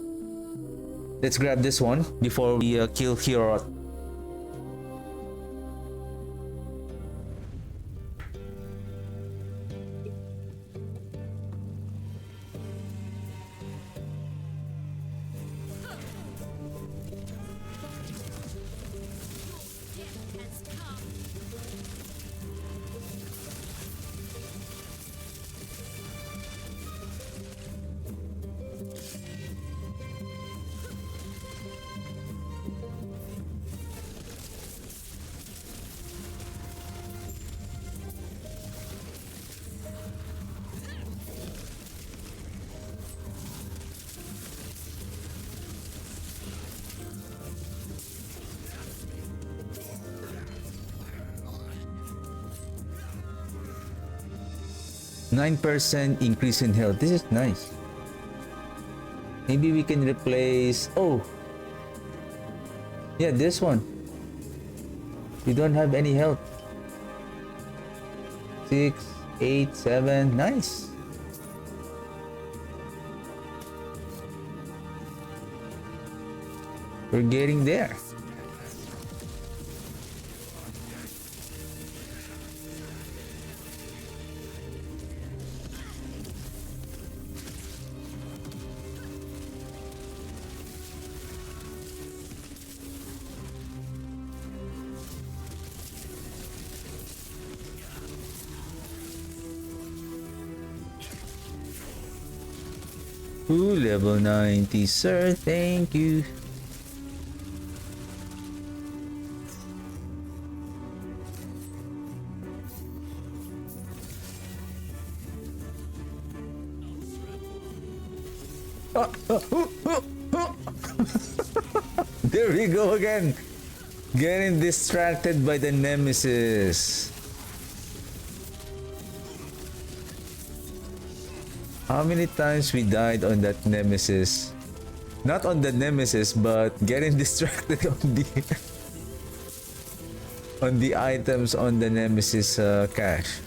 let's grab this one before we kill Hero. %9 increase in health. This is nice. Maybe we can replace... Oh! Yeah, this one. We don't have any health. 6, 8, 7. Nice. We're getting there. Ooh, level 90, sir. Thank you. There we go again. Getting distracted by the nemesis. How many times we died on that nemesis? Not on the nemesis, but getting distracted on the on the items on the nemesis cache.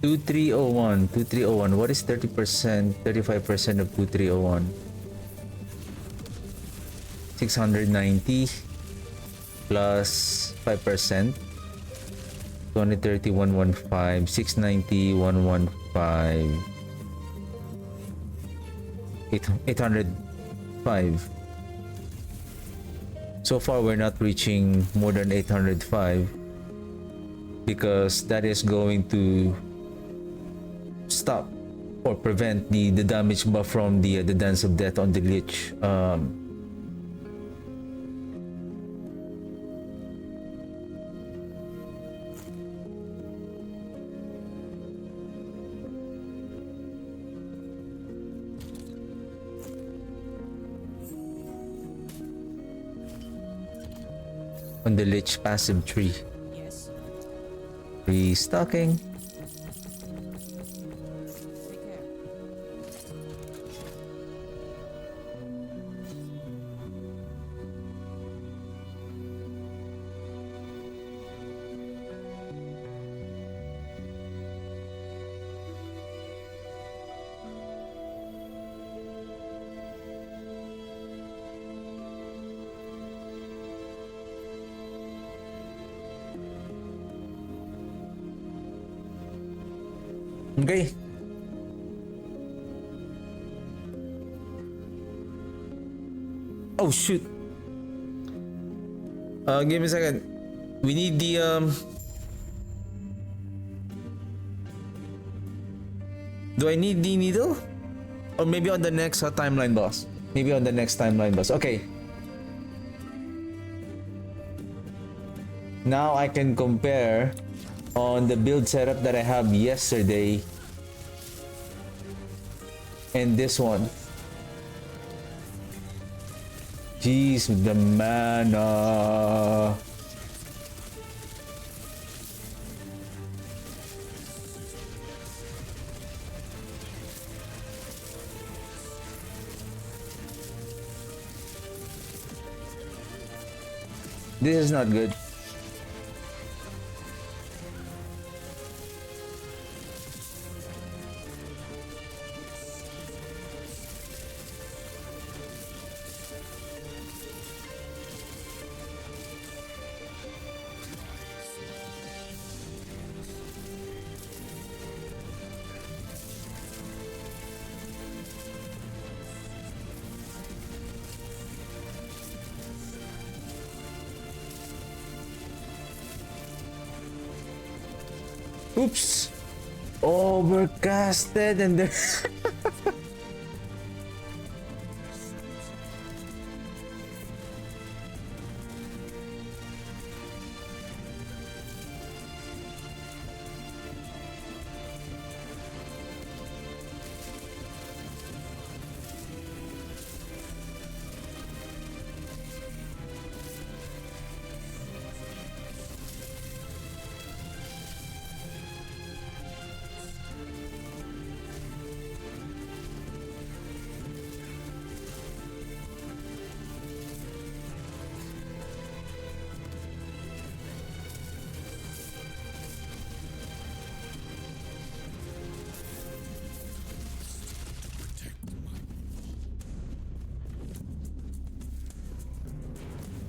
Two three oh one. What is 30%? 35% of 2301. 690 plus 5%. 2030 115. 690 115. 805. So far we're not reaching more than 805 because that is going to stop or prevent the damage buff from the Dance of Death on the Lich. On the Lich passive tree. Yes. Restocking. Take care. Okay. Oh shoot. Give me a second. We need the Do I need the needle? Or maybe on the next timeline boss. Maybe on the next timeline boss. Okay. Now I can compare on the build setup that I have yesterday and this one. Jeez, the mana. This is not good. Oops! Overcasted and then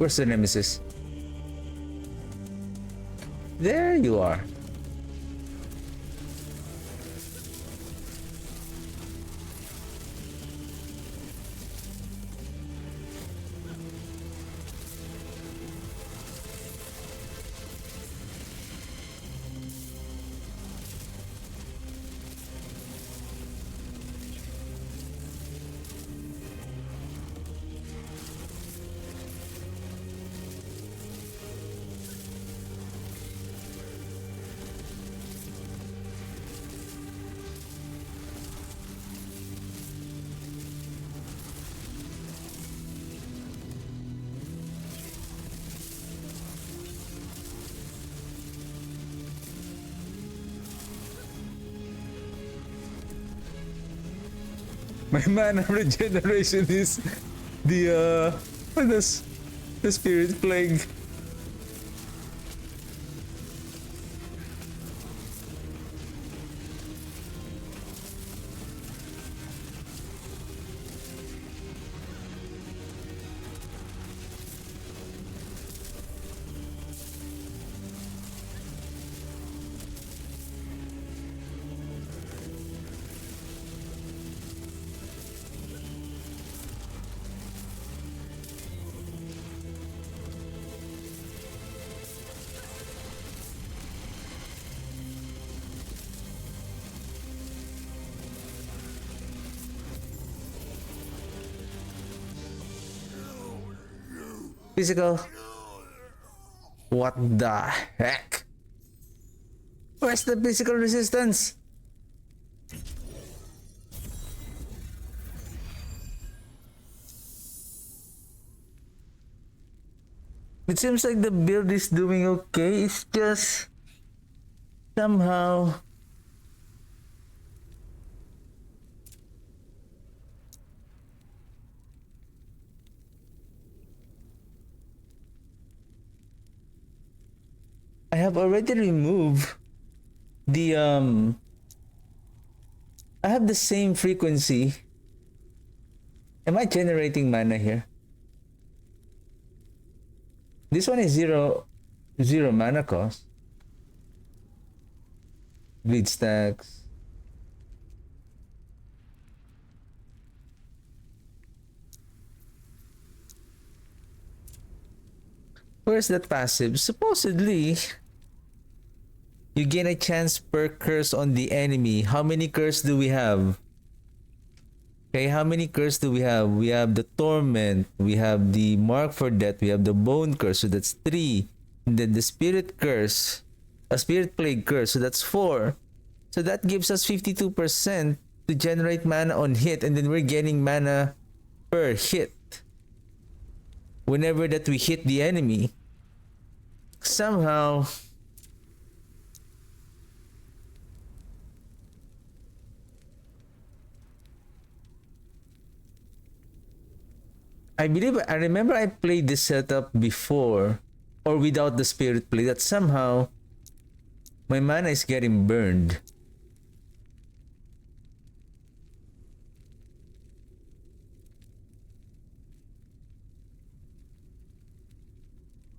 where's the nemesis? There you are. My mana regeneration is the what is the spirit plague. Physical. What the heck? Where's the physical resistance? It seems like the build is doing okay. It's just somehow I have already removed the I have the same frequency. Am I generating mana here? This one is zero mana cost. Bleed stacks. Where's that passive? Supposedly, you gain a chance per curse on the enemy. How many curse do we have? Okay, how many curse do we have? We have the Torment, we have the Mark for Death, we have the Bone Curse, so that's 3. And then the Spirit Curse, a Spirit Plague Curse, so that's 4. So that gives us 52% to generate mana on hit, and then we're getting mana per hit whenever that we hit the enemy. Somehow I remember I played this setup before or without the spirit play, that somehow my mana is getting burned.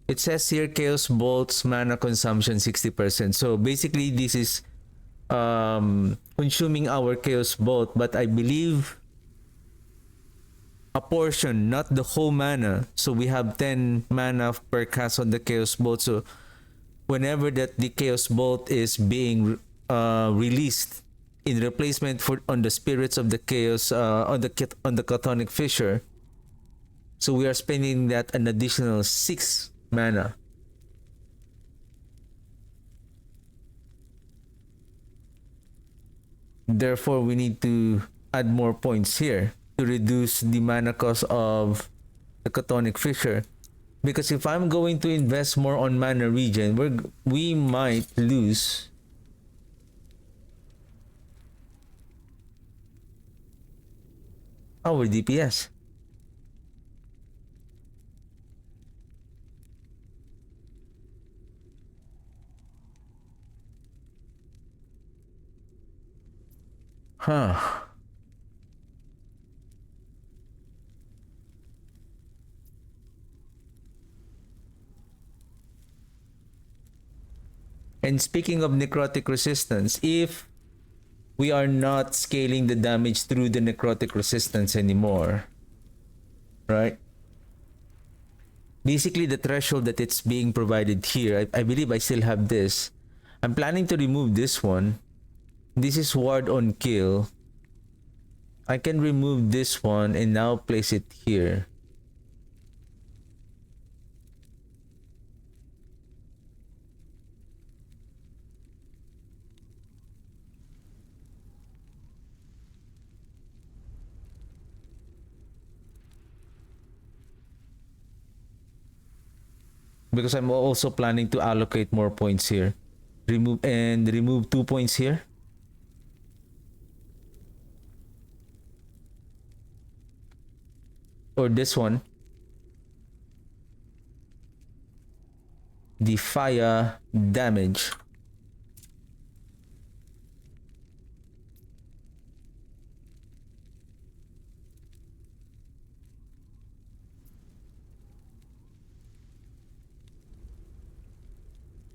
It says here Chaos Bolt's mana consumption 60%. So basically this is consuming our Chaos Bolt, but I believe a portion, not the whole mana. So we have 10 mana per cast on the Chaos Bolt. So whenever that the Chaos Bolt is being released in replacement for on the spirits of the Chaos on the Chthonic Fissure, so we are spending that an additional 6 mana. Therefore, we need to add more points here to reduce the mana cost of the Chthonic Fissure. Because if I'm going to invest more on mana regen, we might lose our DPS. Huh. And speaking of necrotic resistance, if we are not scaling the damage through the necrotic resistance anymore, right? Basically, the threshold that it's being provided here, I believe I still have this. I'm planning to remove this one. This is ward on kill. I can remove this one and now place it here. Because I'm also planning to allocate more points here. Remove 2 points here. or this one, the fire damage.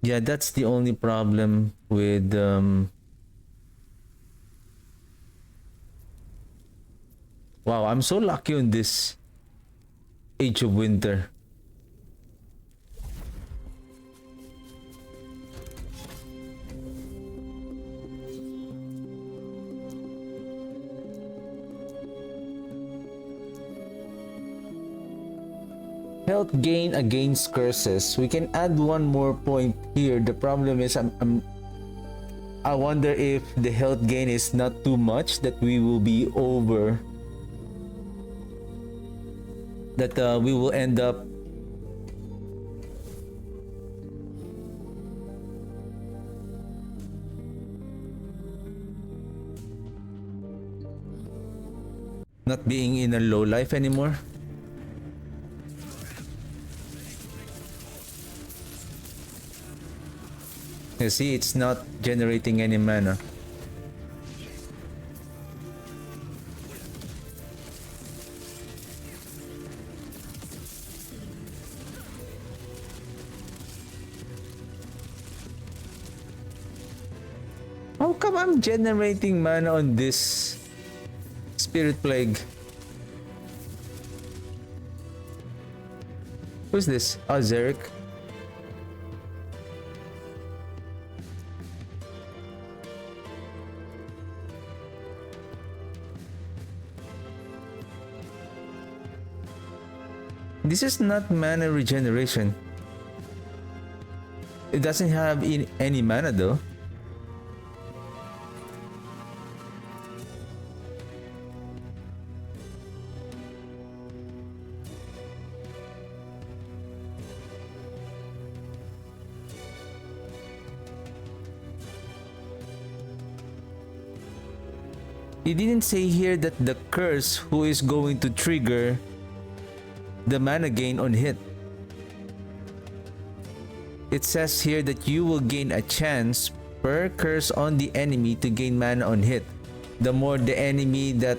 Yeah, that's the only problem with wow, I'm so lucky on this Age of Winter. Health gain against curses. We can add one more point here. The problem is I wonder if the health gain is not too much, that we will be over, that we will end up not being in a low life anymore. You see, it's not generating any mana. How come I'm generating mana on this Spirit Plague? Who's this? Oh, Zarek. This is not mana regeneration. It doesn't have any mana though. It didn't say here that the curse who is going to trigger the mana gain on hit. It says here that you will gain a chance per curse on the enemy to gain mana on hit. The more the enemy that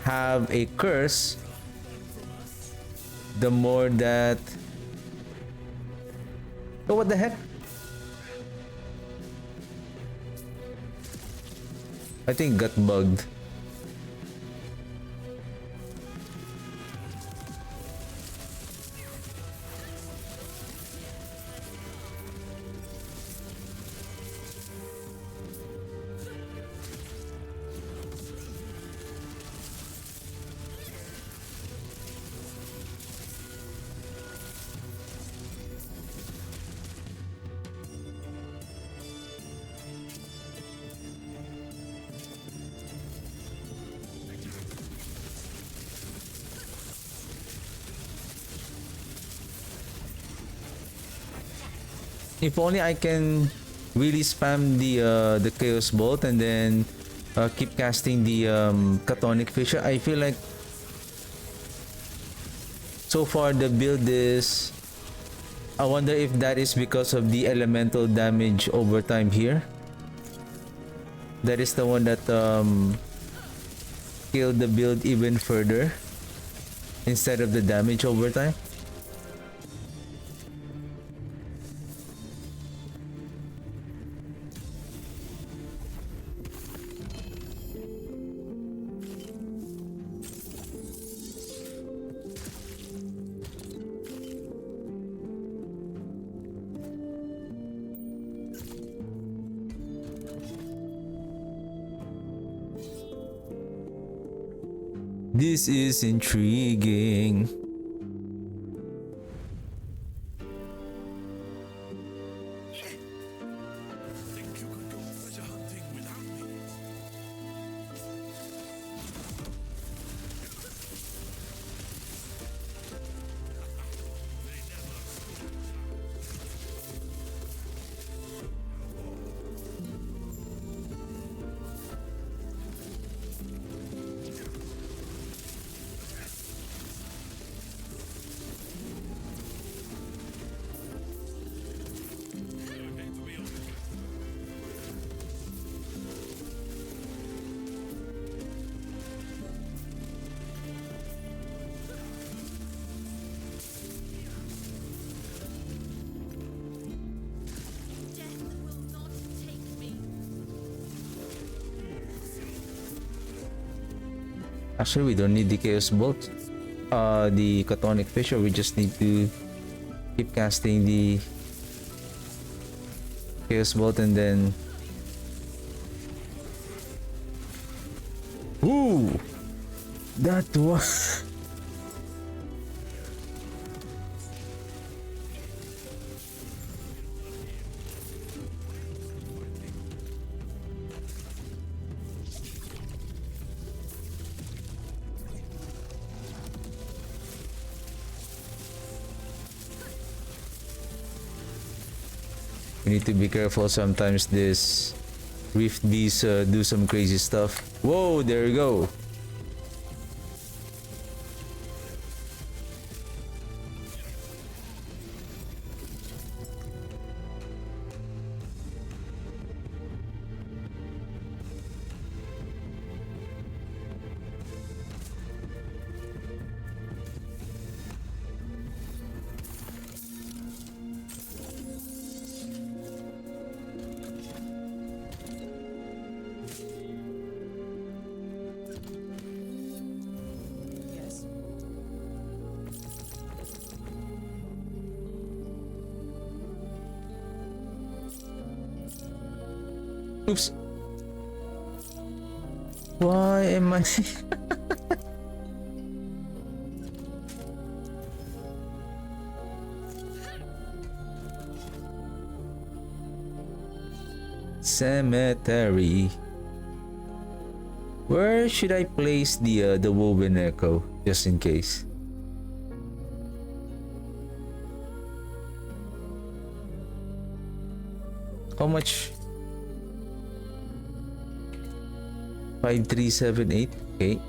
have a curse, the more that... Oh, what the heck? I think got bugged. If only I can really spam the Chaos Bolt and then keep casting the Chthonic Fissure. I feel like so far the build is... I wonder if that is because of the elemental damage over time here. That is the one that killed the build even further instead of the damage over time. This is intriguing. Think you could go treasure hunting without me? Actually, we don't need the Chaos Bolt. The Chthonic Fissure. We just need to keep casting the Chaos Bolt and then... Ooh! That was... We need to be careful. Sometimes this Rift Beast do some crazy stuff. Whoa, there we go. Yes. Oops. Why am I... Cemetery. Where should I place the woven echo, just in case? How much? 5378. Okay.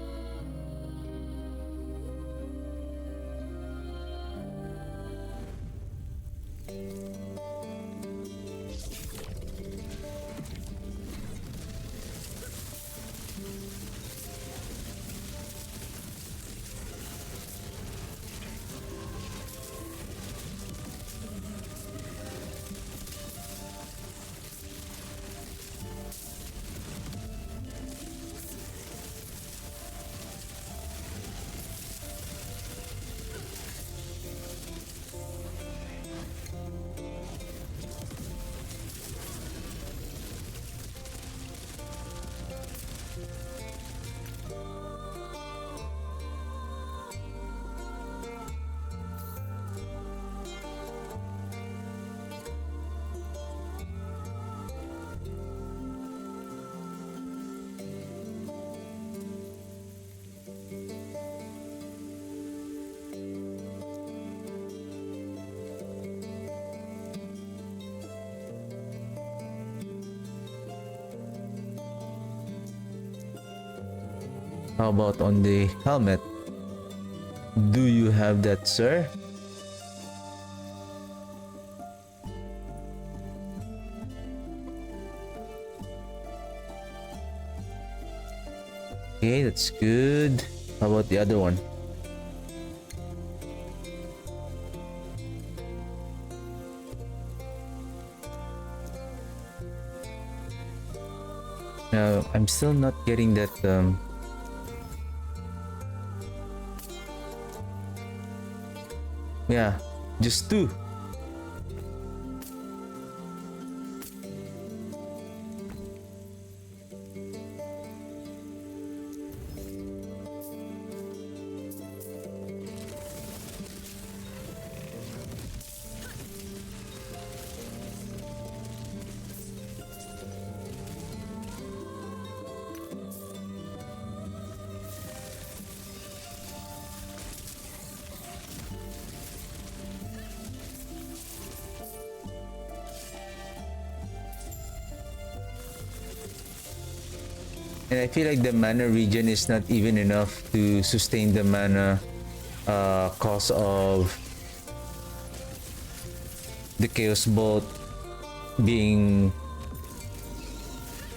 How about on the helmet? Do you have that, sir? Okay, that's good. How about the other one? Now, I'm still not getting that yeah, just two. And I feel like the mana regen is not even enough to sustain the mana cost of the Chaos Bolt being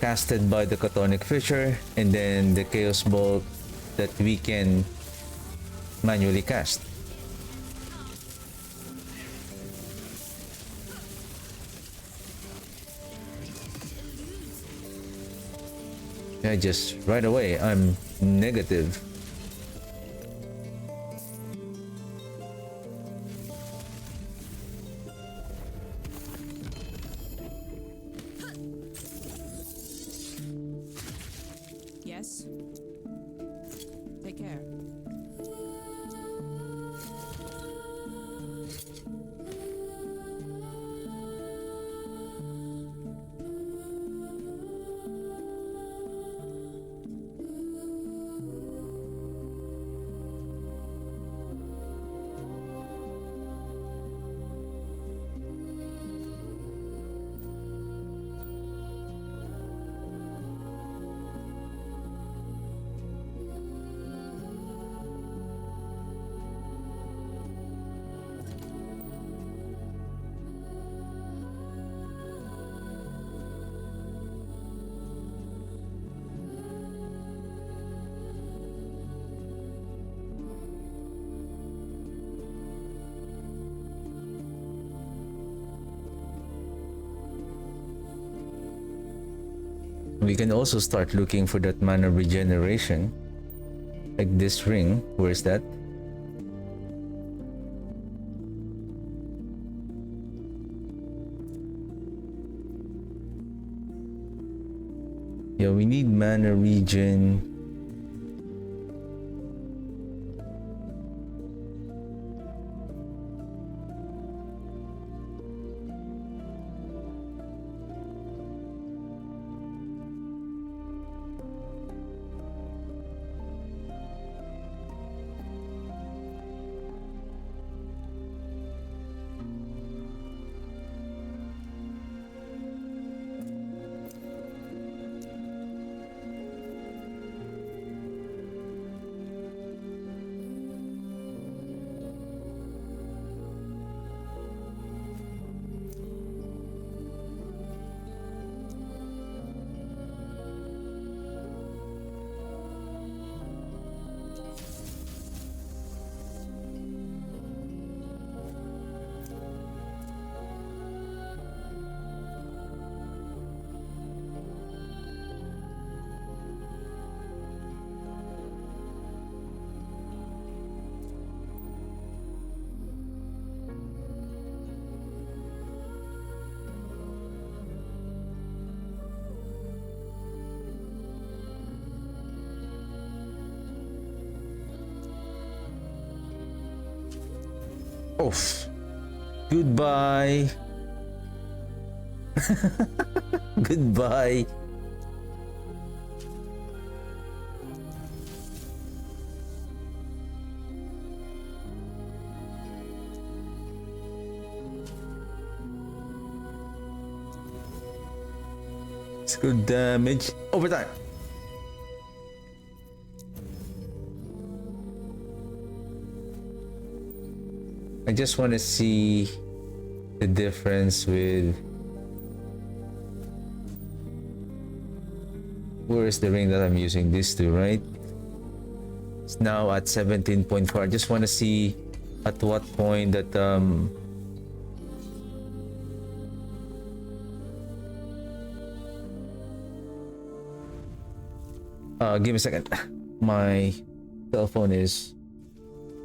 casted by the Chthonic Fissure and then the Chaos Bolt that we can manually cast. Yeah, just right away I'm negative. Yes. Take care. We can also start looking for that mana regeneration. Like this ring. Where is that? Yeah, we need mana regen. Oof. Goodbye. Goodbye. It's good damage. Overtime. I just want to see the difference with where is the ring that I'm using. These two, right? It's now at 17.4. I just want to see at what point that give me a second. My cell phone is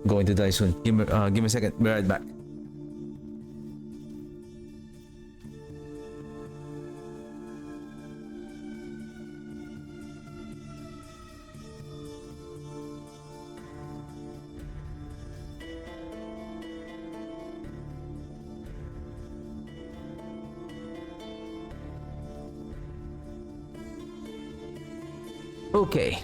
going to die soon. Give me a second. Be right back. Okay.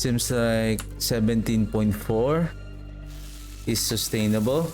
Seems like 17.4 is sustainable.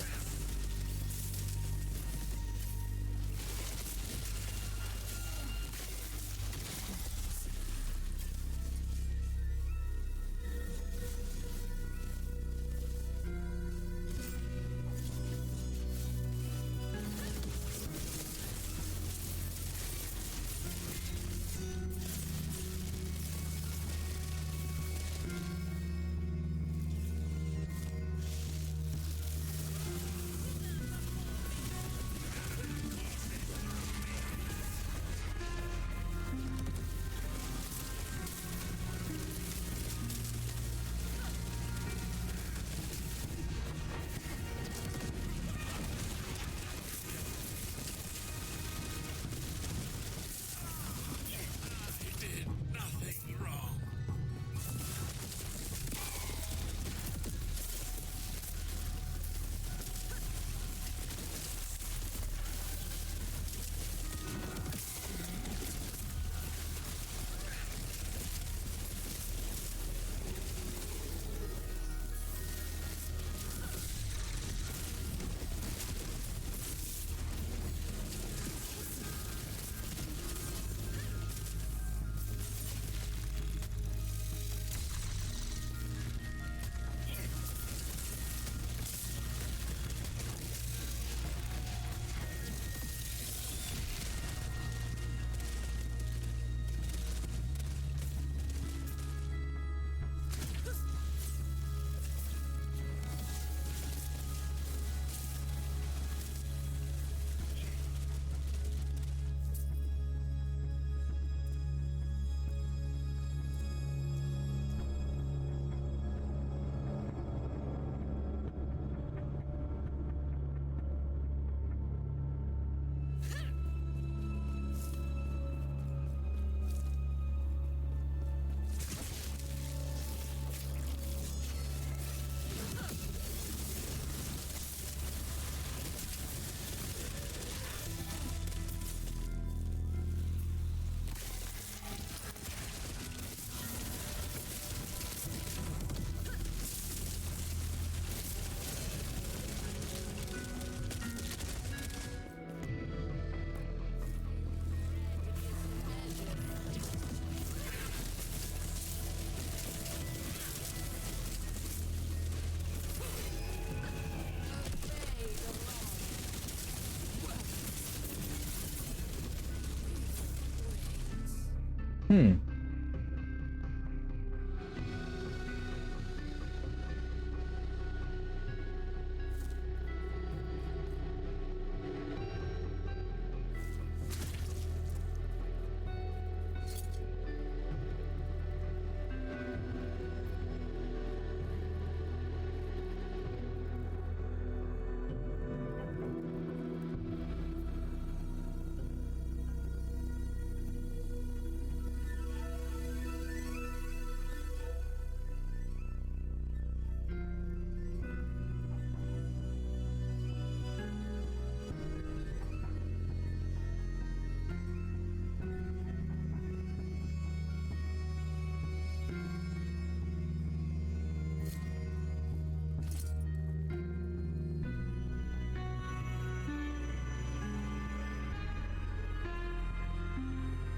Hmm.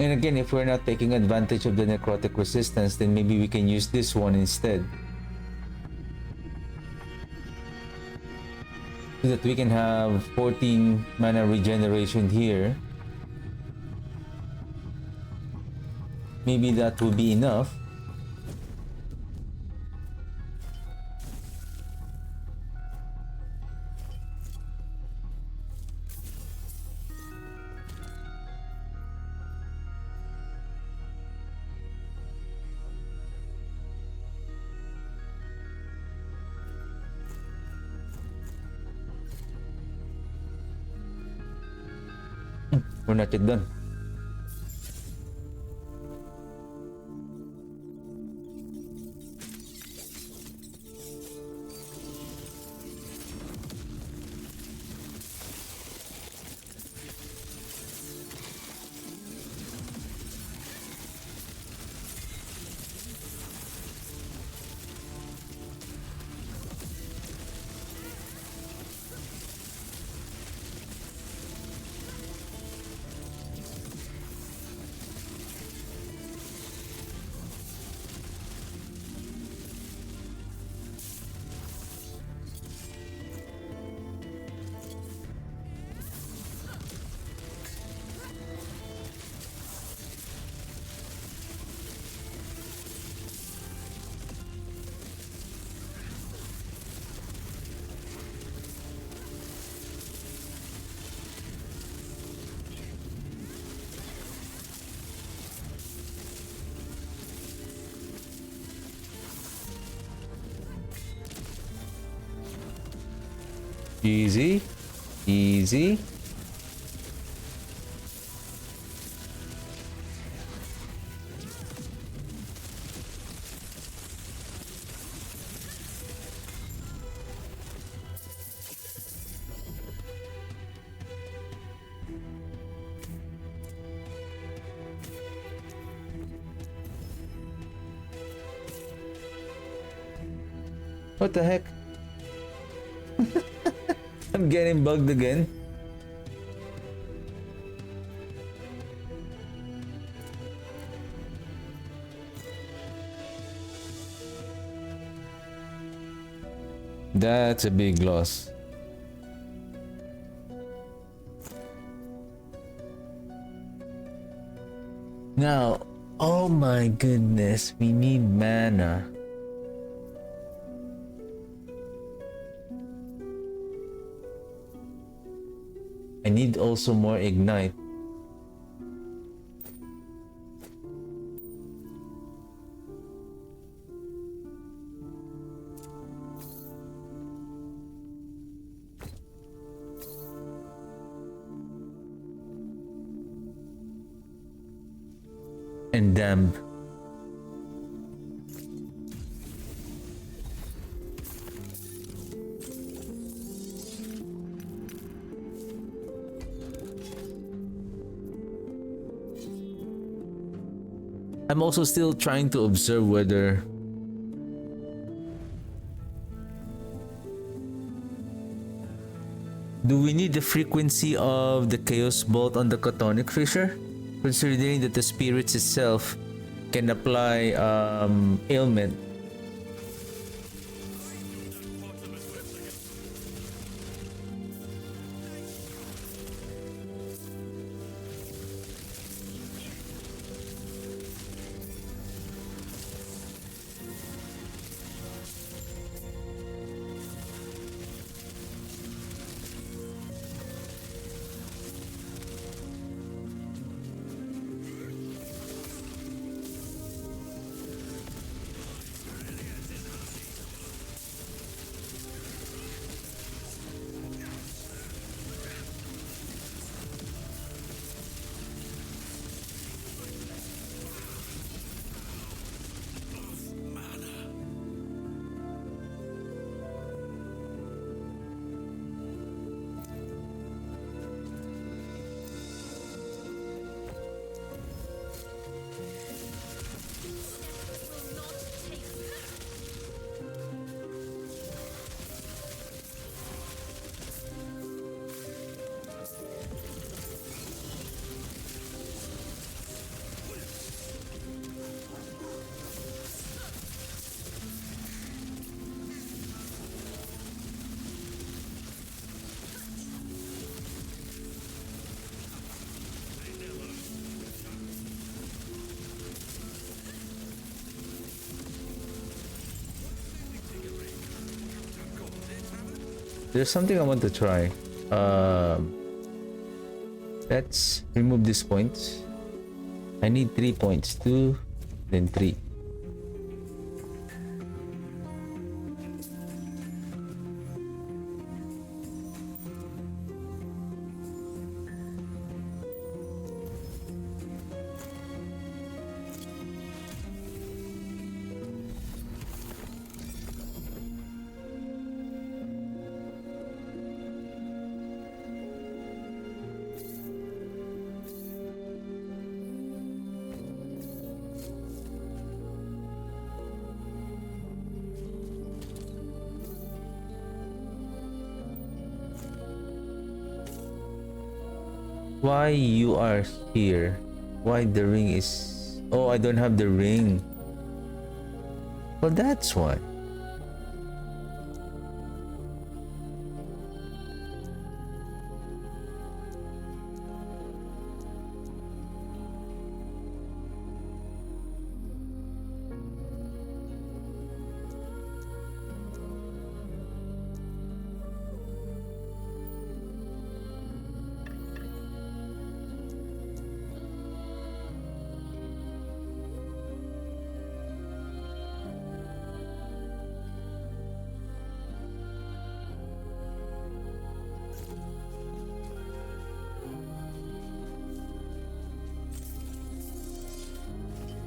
And again, if we're not taking advantage of the necrotic resistance, then maybe we can use this one instead. So that we can have 14 mana regeneration here. Maybe that will be enough. We're not yet done. Easy. Easy. What the heck? I'm getting bugged again. That's a big loss. Now, oh my goodness, we need mana. I need also more ignite. And damned. I'm also still trying to observe whether do we need the frequency of the Chaos Bolt on the Chthonic Fissure? Considering that the spirits itself can apply ailment. There's something I want to try. Let's remove these points. I need 3 points. 2, then 3. Why you are here? Why the ring is... Oh, I don't have the ring. Well, that's why.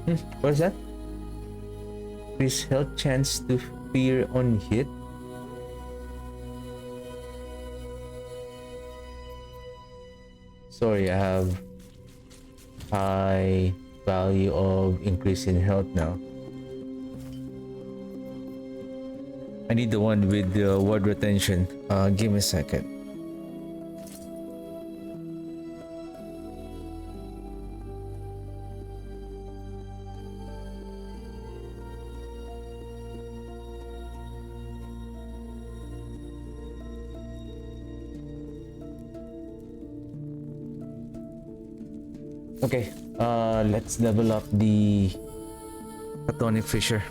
What is that? Increase health chance to fear on hit. Sorry, I have high value of increase in health now. I need the one with the word retention. Give me a second. Okay, let's level up the Chthonic Fissure.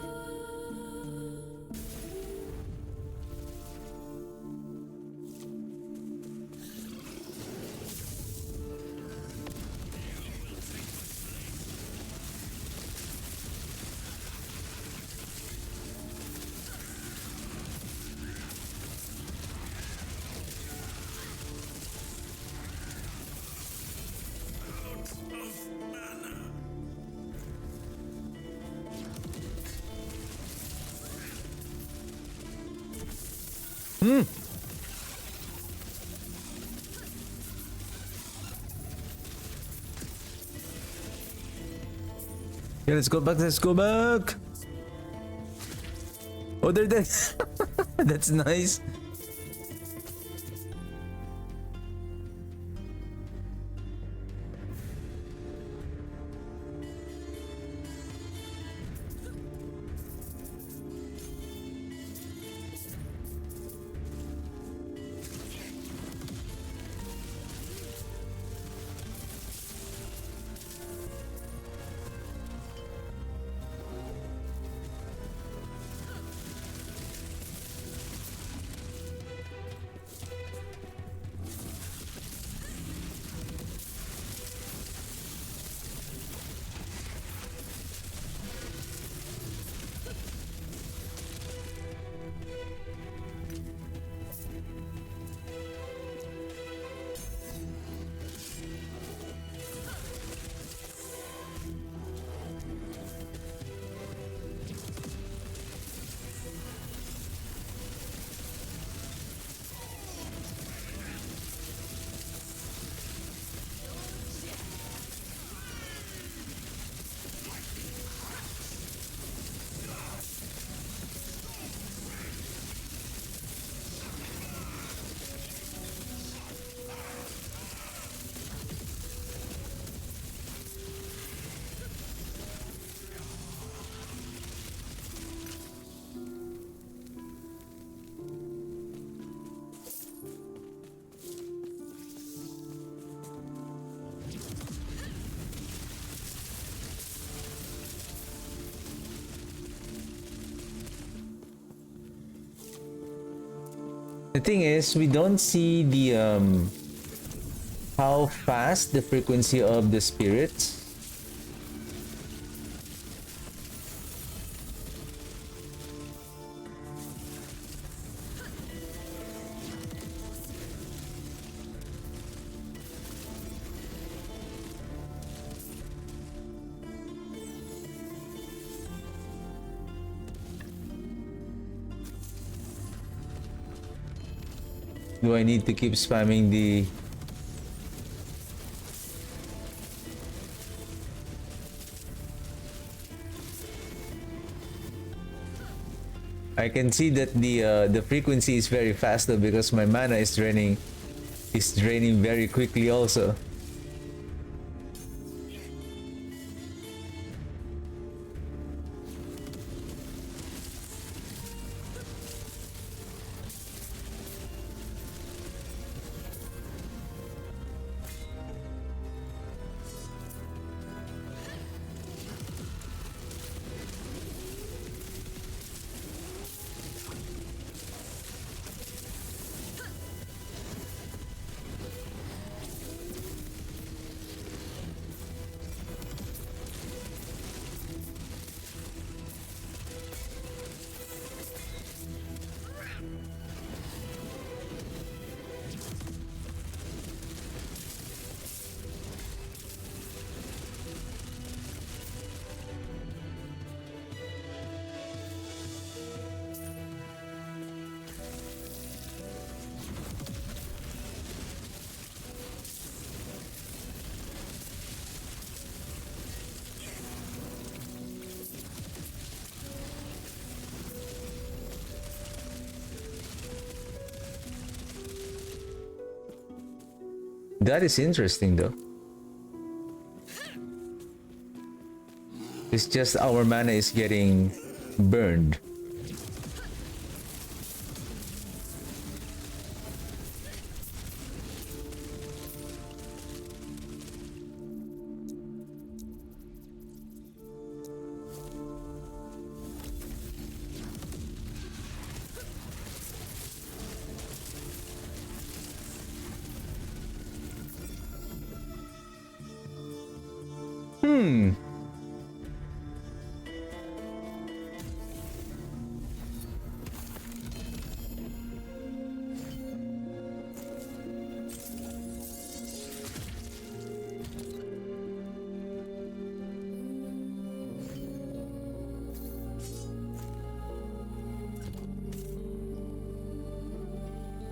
Yeah, let's go back. Let's go back. Oh, they're dead. That's nice. The thing is, we don't see the how fast the frequency of the spirits. Do I need to keep spamming the... I can see that the frequency is very fast though, because my mana is draining very quickly also. That is interesting though. It's just our mana is getting burned.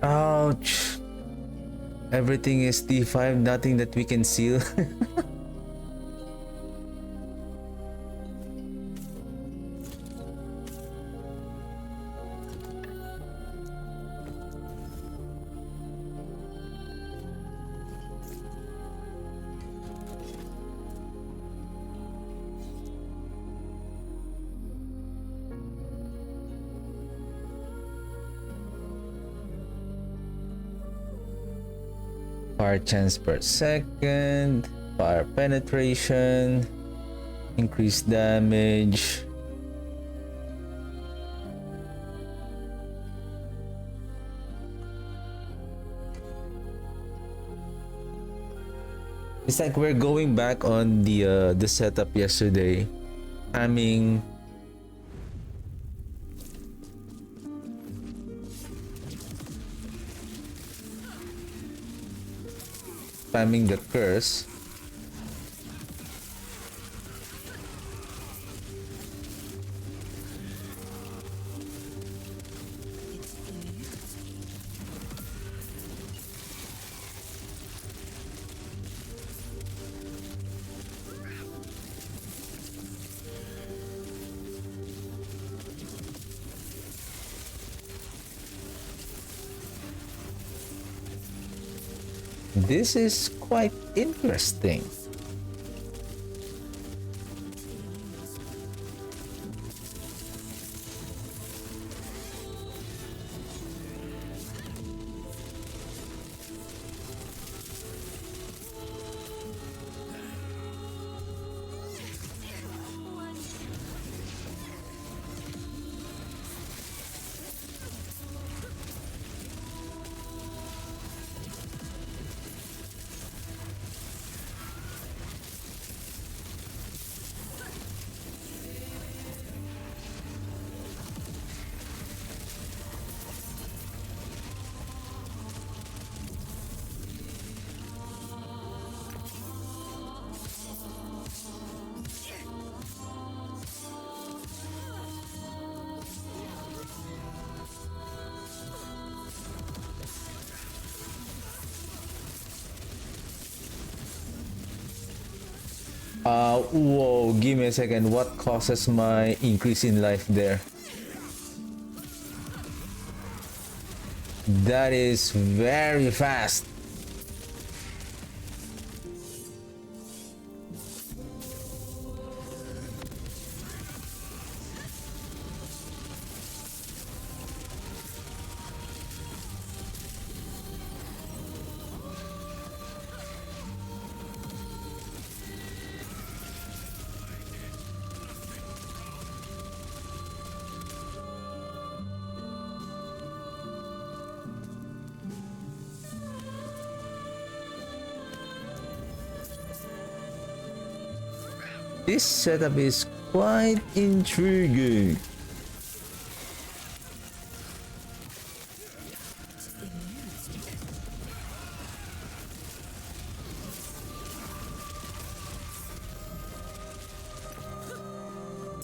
Ouch. Everything is D5, nothing that we can seal. Fire chance per second, fire penetration, increased damage. It's like we're going back on the setup yesterday. Spamming the curse. This is quite interesting. Whoa, give me a second. What causes my increase in life there? That is very fast. This setup is quite intriguing.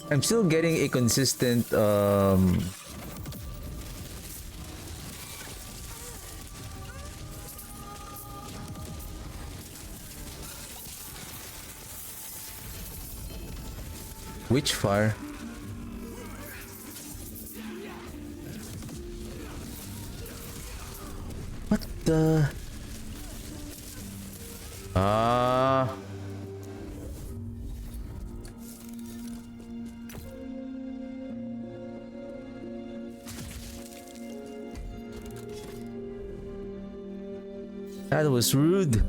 I'm still getting a consistent Witchfire. What the? Ah. That was rude.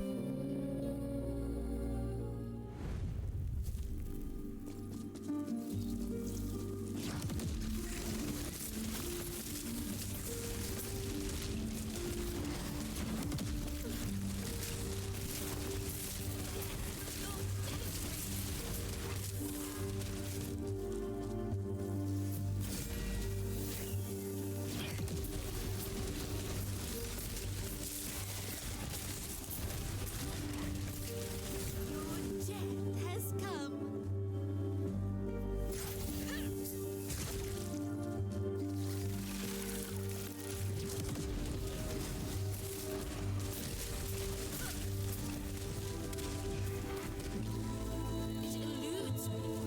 Your death has come. It eludes me.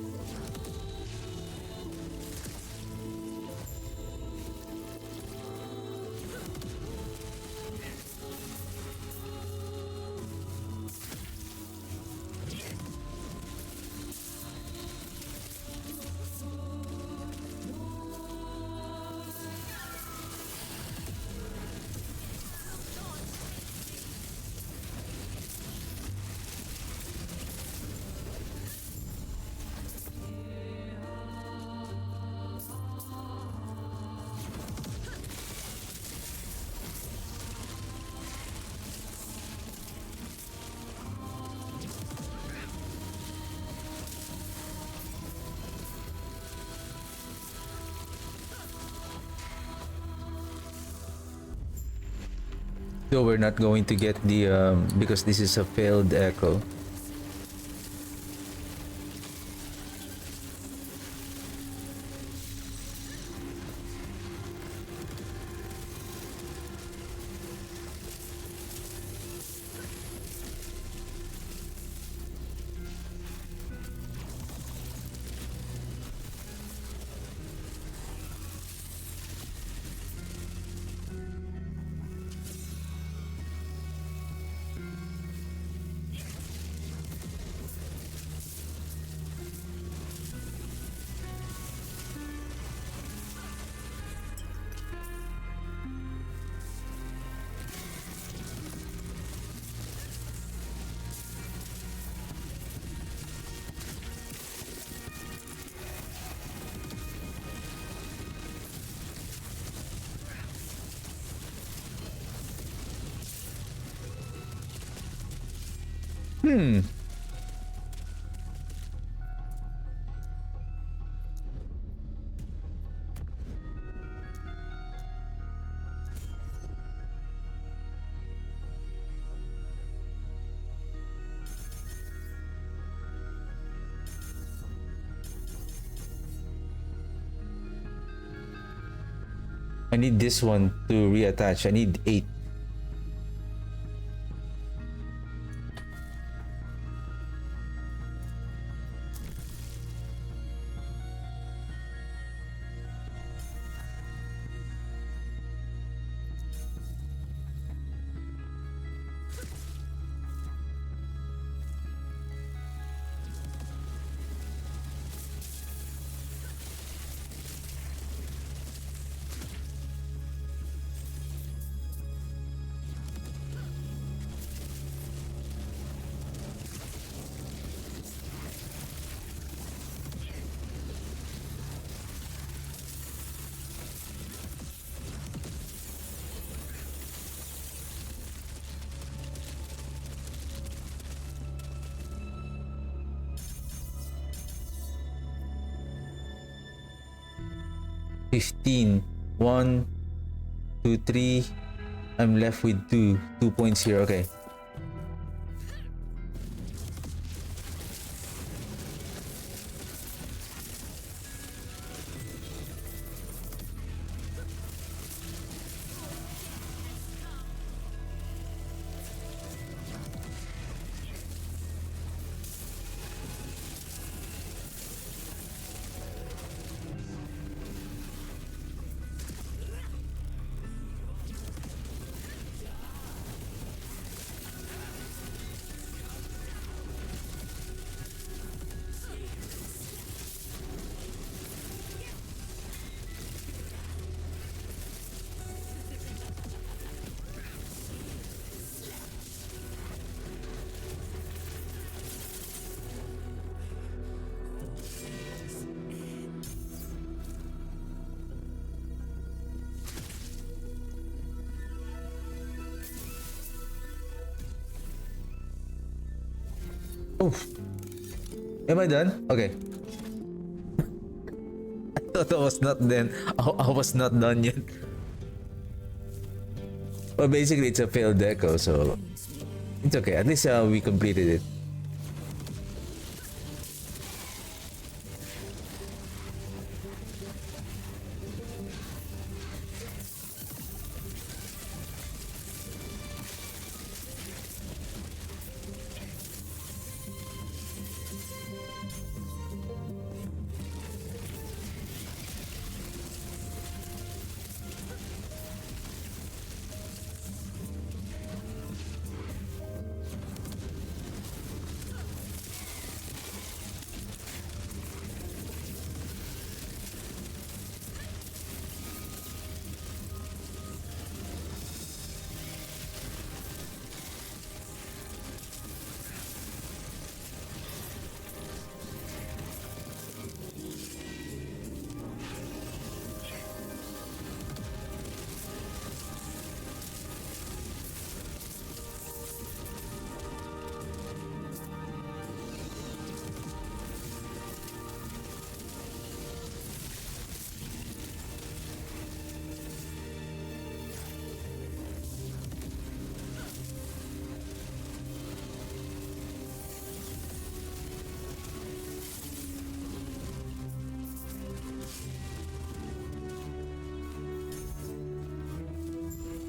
So we're not going to get the because this is a failed echo. Hmm. I need this one to reattach. I need 8. $15. 1, 2, 3. I'm left with 2. 2 points here. Okay. Oh, am I done? Okay. I thought I was not done. I was not done yet. Well, basically, it's a failed deco, so it's okay. At least we completed it.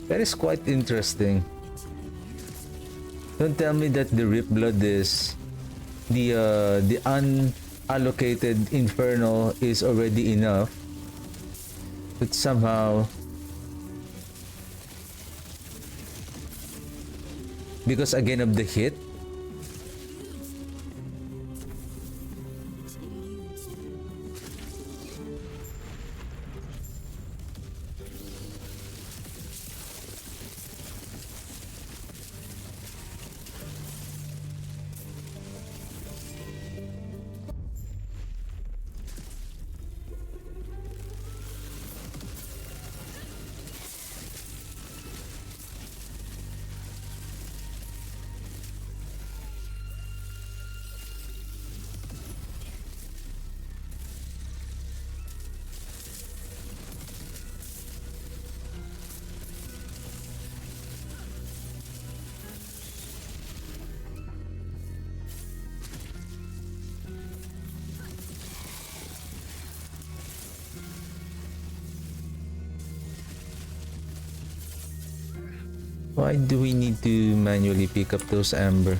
That is quite interesting. Don't tell me that the Rip Blood is the unallocated Infernal is already enough. But somehow, because again of the hit, why do we need to manually pick up those amber?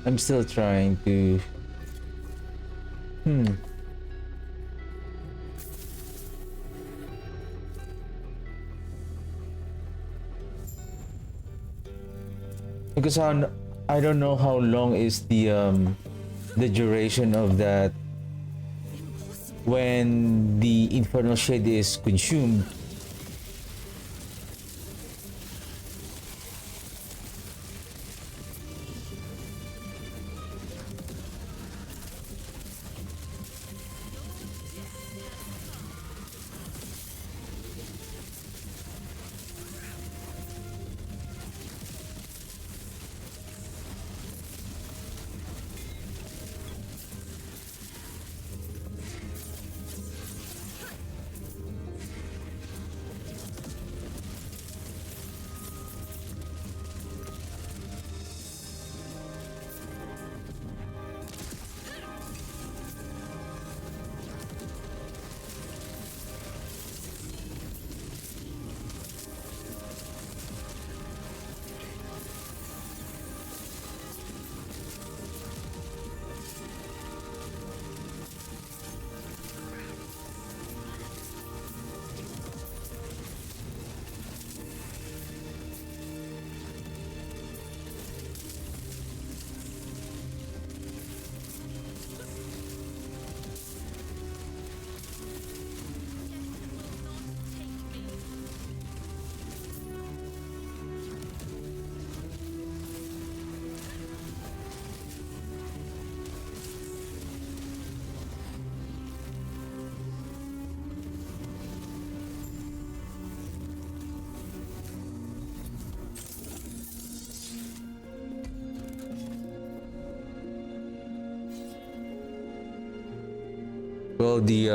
I'm still trying to. Hmm. Because I don't know how long is the duration of that when the Infernal Shade is consumed. Well, the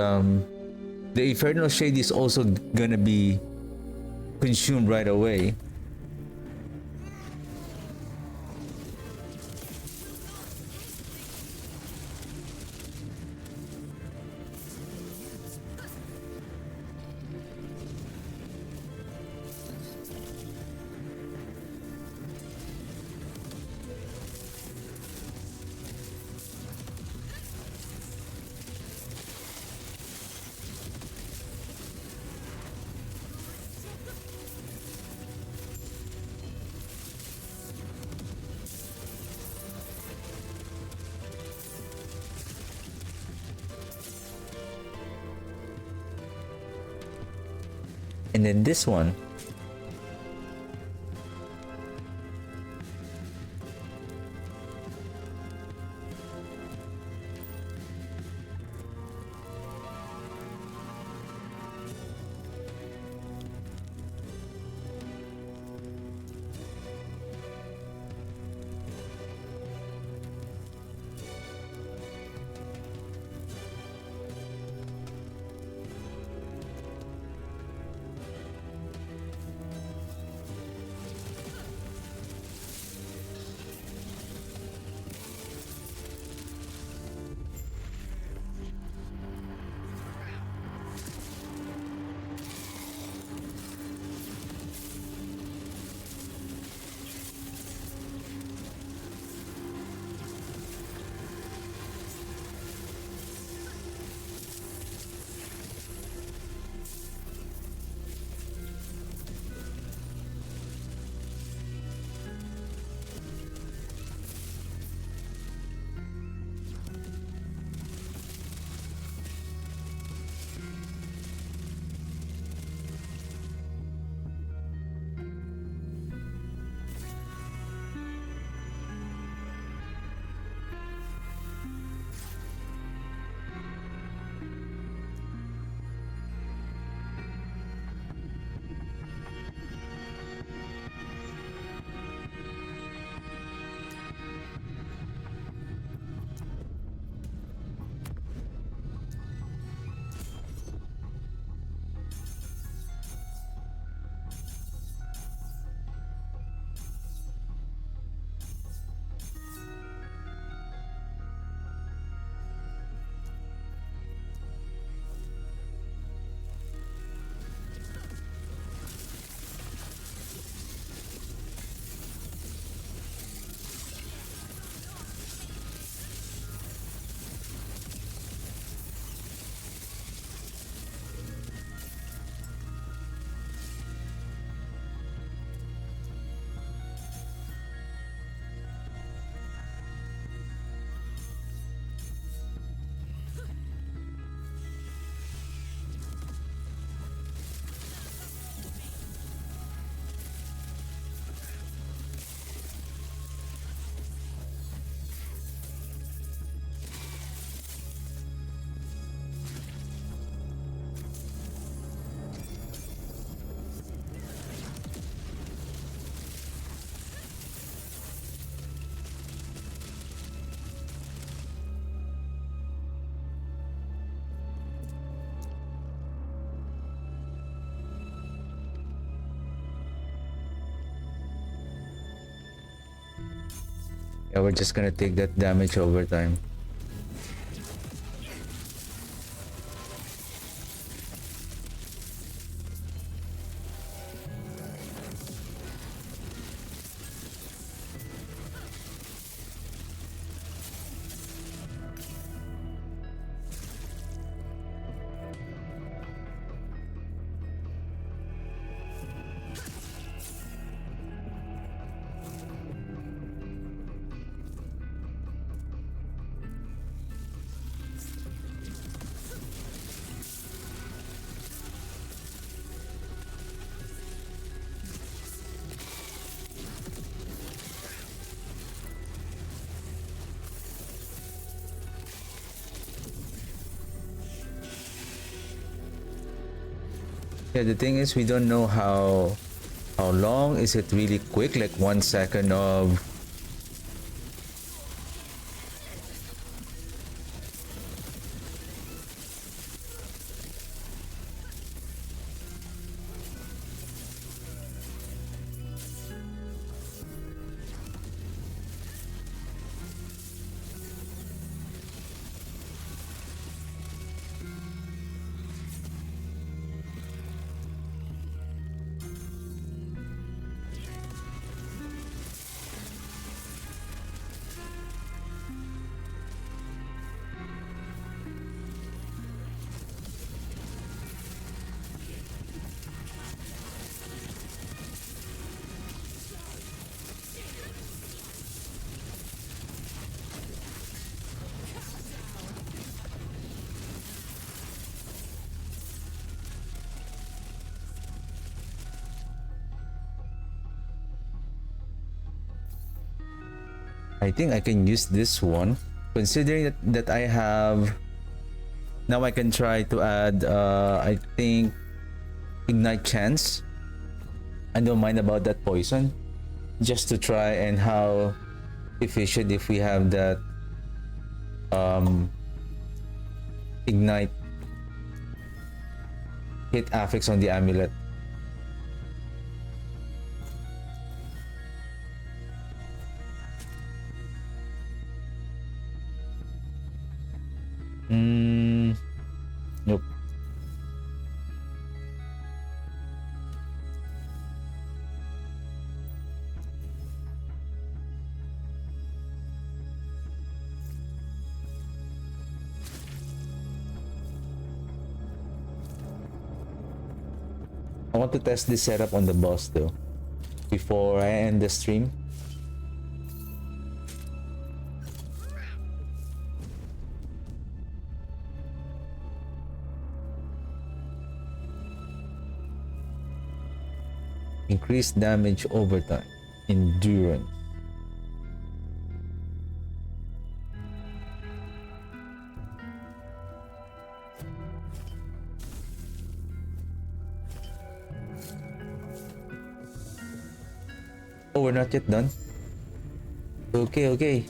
Infernal Shade is also gonna be consumed right away. And then this one. Yeah, we're just gonna take that damage over time. Yeah, the thing is we don't know how long. Is it really quick, like 1 second of I think I can use this one, considering that I have now. I can try to add I think ignite chance. I don't mind about that poison, just to try and how efficient if we have that ignite hit affix on the amulet. Nope. I want to test this setup on the boss though, before I end the stream. Increased damage over time. Endurance. Oh, we're not yet done. Okay, okay.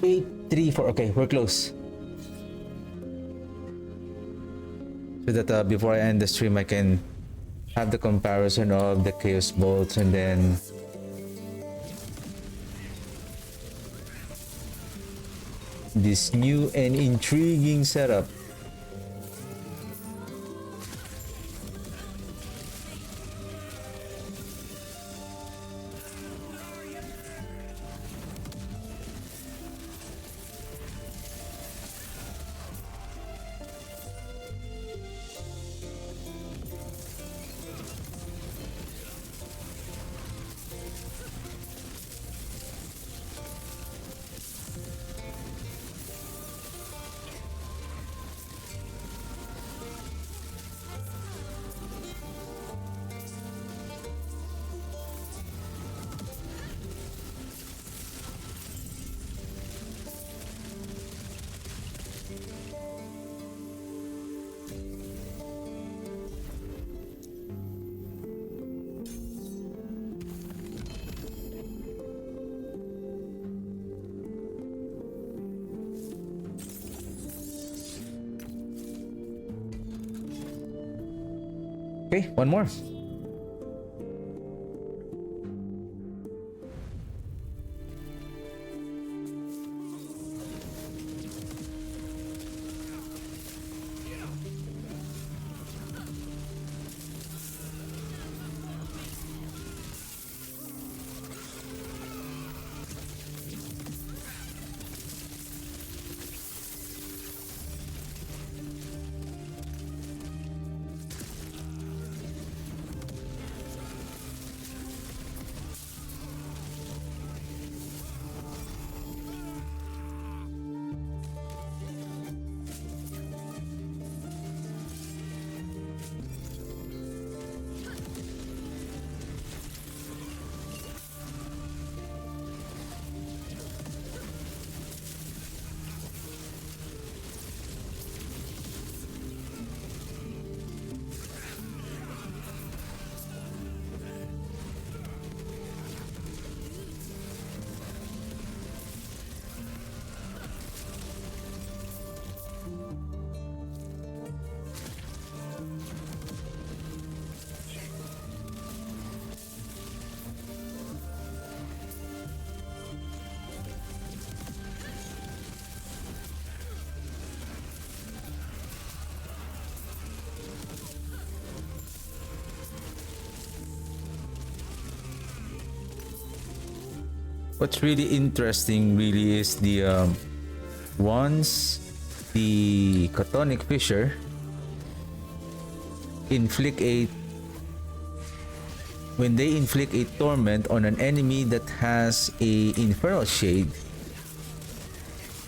Eight, 3, 4. Okay, we're close. So that before I end the stream, I can have the comparison of the chaos bolts and then this new and intriguing setup. Okay, one more. What's really interesting really is the once the Chthonic Fissure inflict a when they inflict a torment on an enemy that has a Infernal Shade,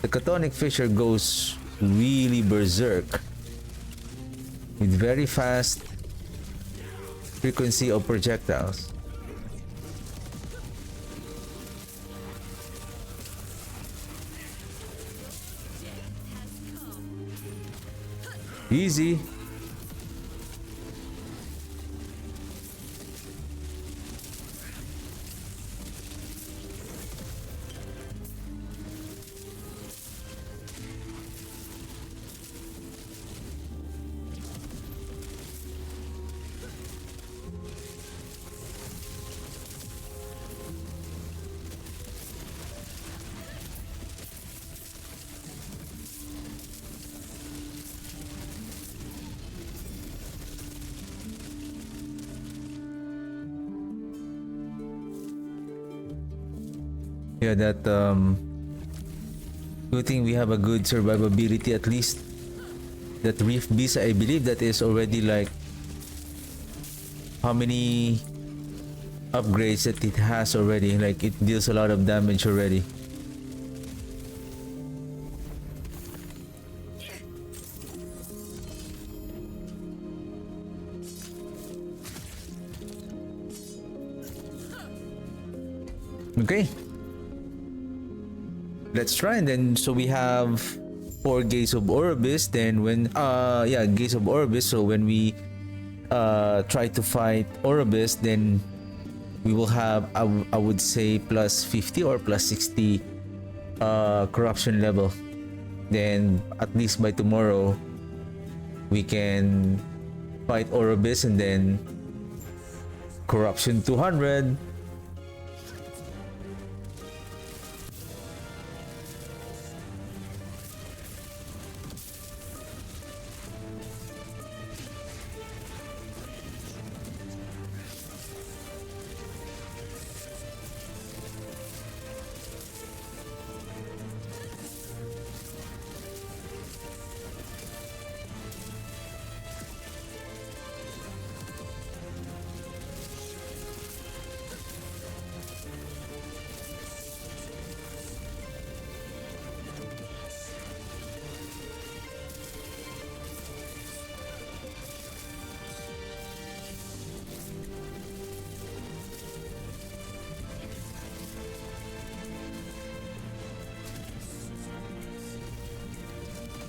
the Chthonic Fissure goes really berserk with very fast frequency of projectiles. Easy. Yeah, that good thing we have a good survivability at least. That Reef Beast, I believe that is already like how many upgrades that it has already. Like it deals a lot of damage already. Okay. Let's try, and then so we have 4 Gates of Oribus. Then when Gates of Oribus, so when we try to fight Oribus, then we will have I would say plus 50 or plus 60 corruption level. Then at least by tomorrow we can fight Oribus, and then corruption 200.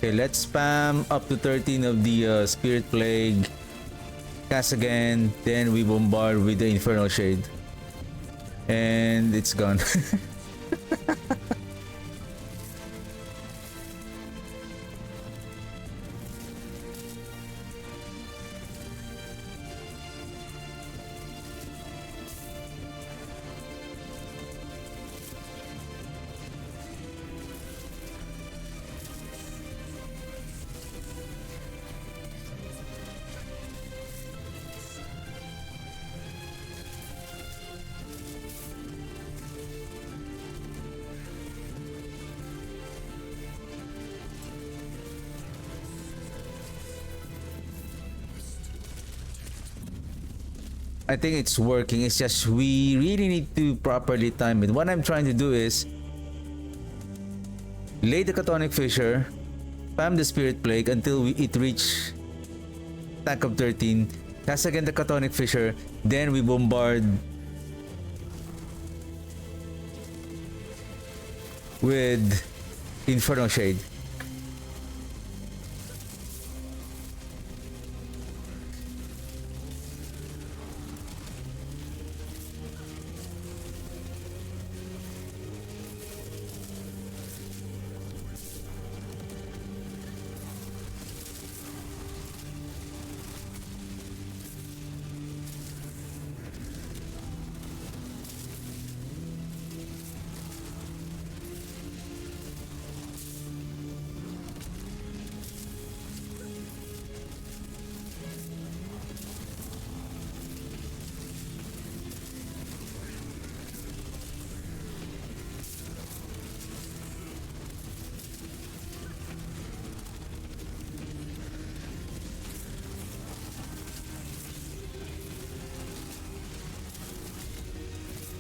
Okay, let's spam up to 13 of the Spirit Plague. Cast again, then we bombard with the Infernal Shade. And it's gone. I think it's working. It's just we really need to properly time it. What I'm trying to do is lay the Chthonic Fissure, spam the Spirit Plague until it reach stack of 13, cast again the Chthonic Fissure, then we bombard with Infernal Shade.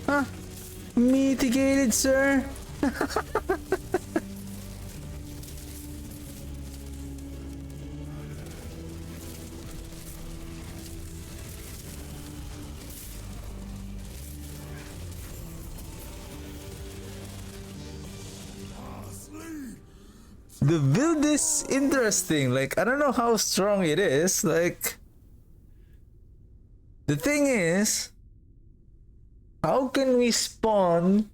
Huh? Mitigated, sir? The build is interesting. Like, I don't know how strong it is. Like, the thing is, how can we spawn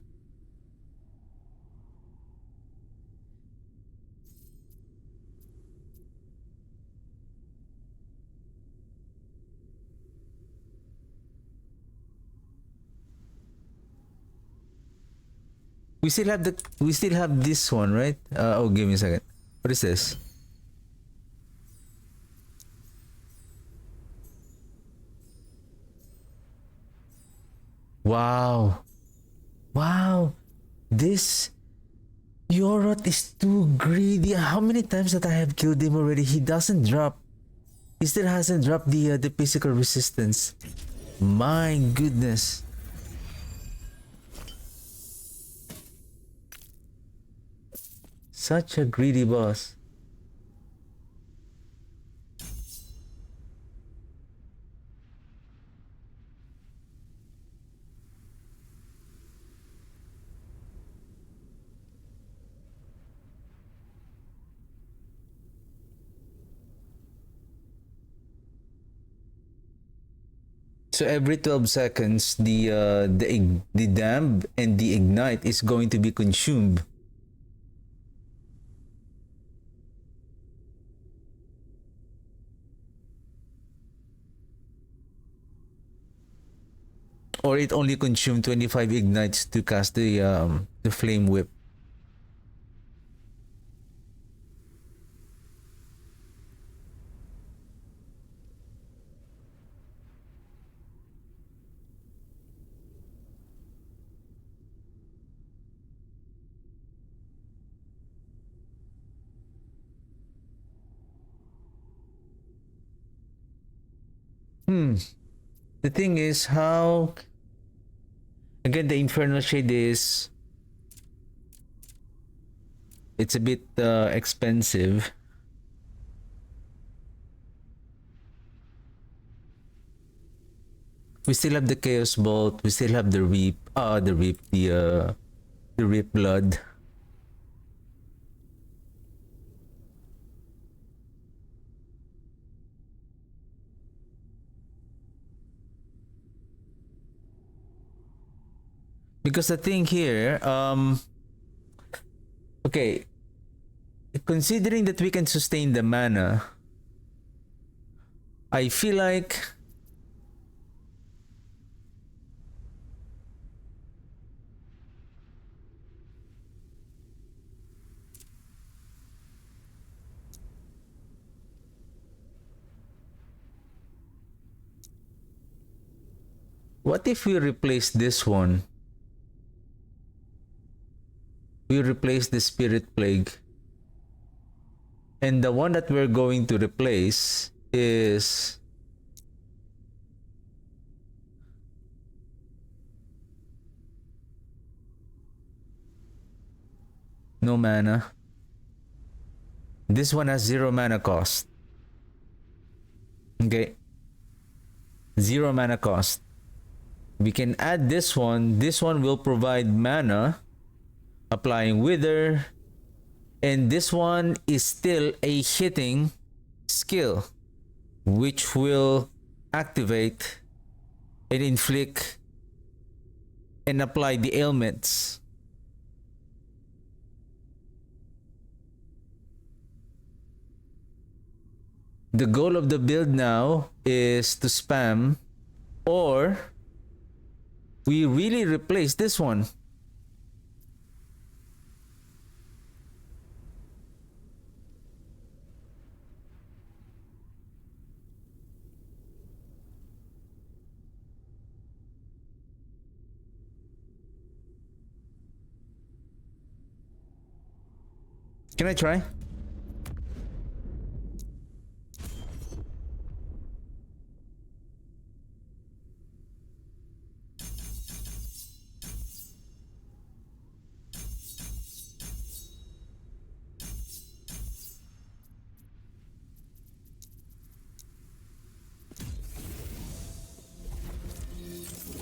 we still have this one, right? Oh, give me a second. What is this? Wow. Wow. This Yorot is too greedy. How many times that I have killed him already? He doesn't drop. He still hasn't dropped the physical resistance. My goodness. Such a greedy boss. So every 12 seconds, the damp and the ignite is going to be consumed. Or it only consumed 25 ignites to cast the flame whip. The thing is, how again the Infernal Shade is, it's a bit expensive. We still have the Chaos Bolt, we still have the Reap, the Reap Blood. Because the thing here, okay, considering that we can sustain the mana, I feel like what if we replace this one? We replace the Spirit Plague. And the one that we're going to replace is No mana. This one has 0 mana cost. Okay. 0 mana cost. We can add this one. This one will provide mana. Applying Wither. And this one is still a hitting skill, which will activate and inflict and apply the ailments. The goal of the build now is to spam, or we really replace this one. Can I try?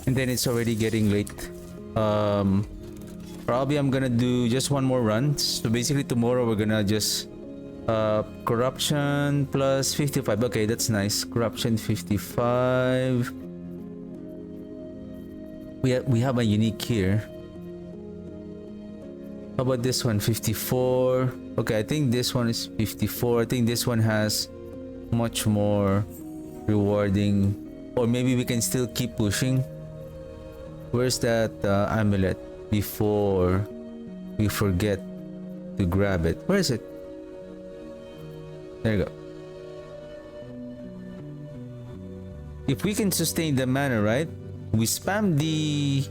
And then it's already getting late. Probably I'm gonna do just one more run. So basically tomorrow we're gonna just corruption plus 55. Okay, that's nice. Corruption 55. We have a unique here. How about this one? 54. Okay, I think this one is 54. I think this one has much more rewarding. Or maybe we can still keep pushing. Where's that amulet before we forget to grab it? Where is it? There you go. If we can sustain the mana, right? We spam the...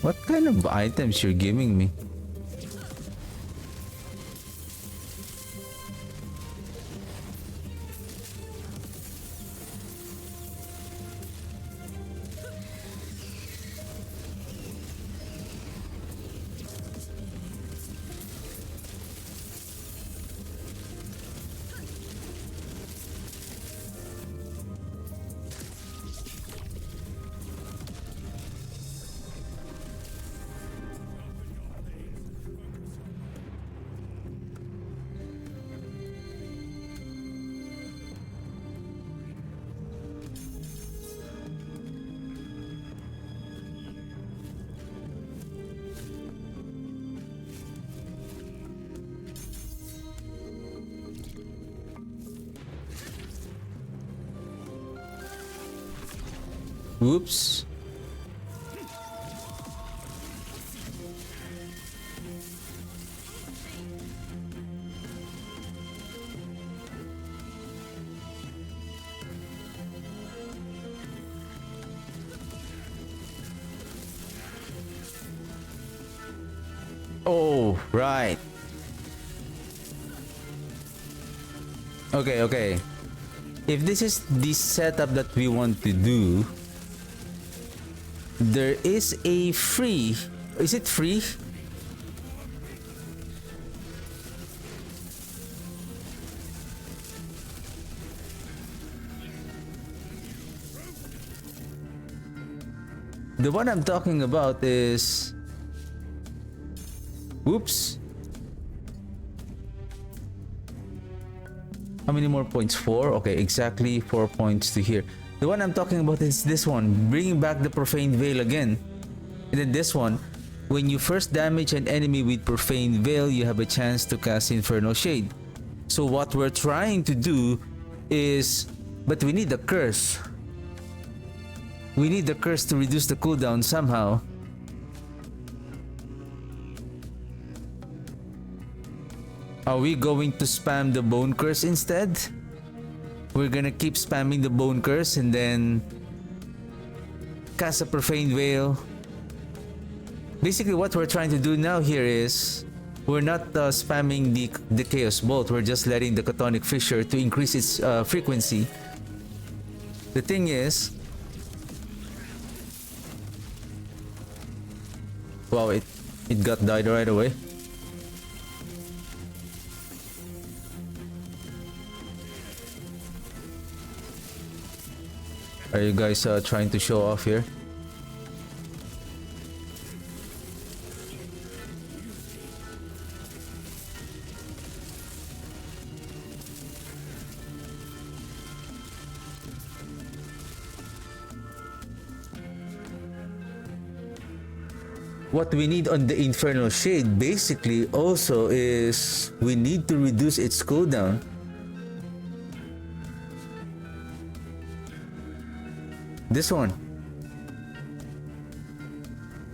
What kind of items you're giving me? Whoops. Oh, right. Okay. If this is the setup that we want to do, there is a free... Is it free? The one I'm talking about is... Whoops. How many more points? 4? Okay, exactly 4 points to here. The one I'm talking about is this one, bringing back the Profane Veil again. And then this one, when you first damage an enemy with Profane Veil, you have a chance to cast Infernal Shade. So what we're trying to do is... But we need the curse. We need the curse to reduce the cooldown somehow. Are we going to spam the Bone Curse instead? We're gonna keep spamming the Bone Curse and then cast a Profane Veil. Basically, what we're trying to do now here is we're not spamming the Chaos Bolt. We're just letting the Chthonic Fissure to increase its frequency. The thing is, wow, it got died right away. Are you guys trying to show off here? What we need on the Infernal Shade basically also is we need to reduce its cooldown. This one.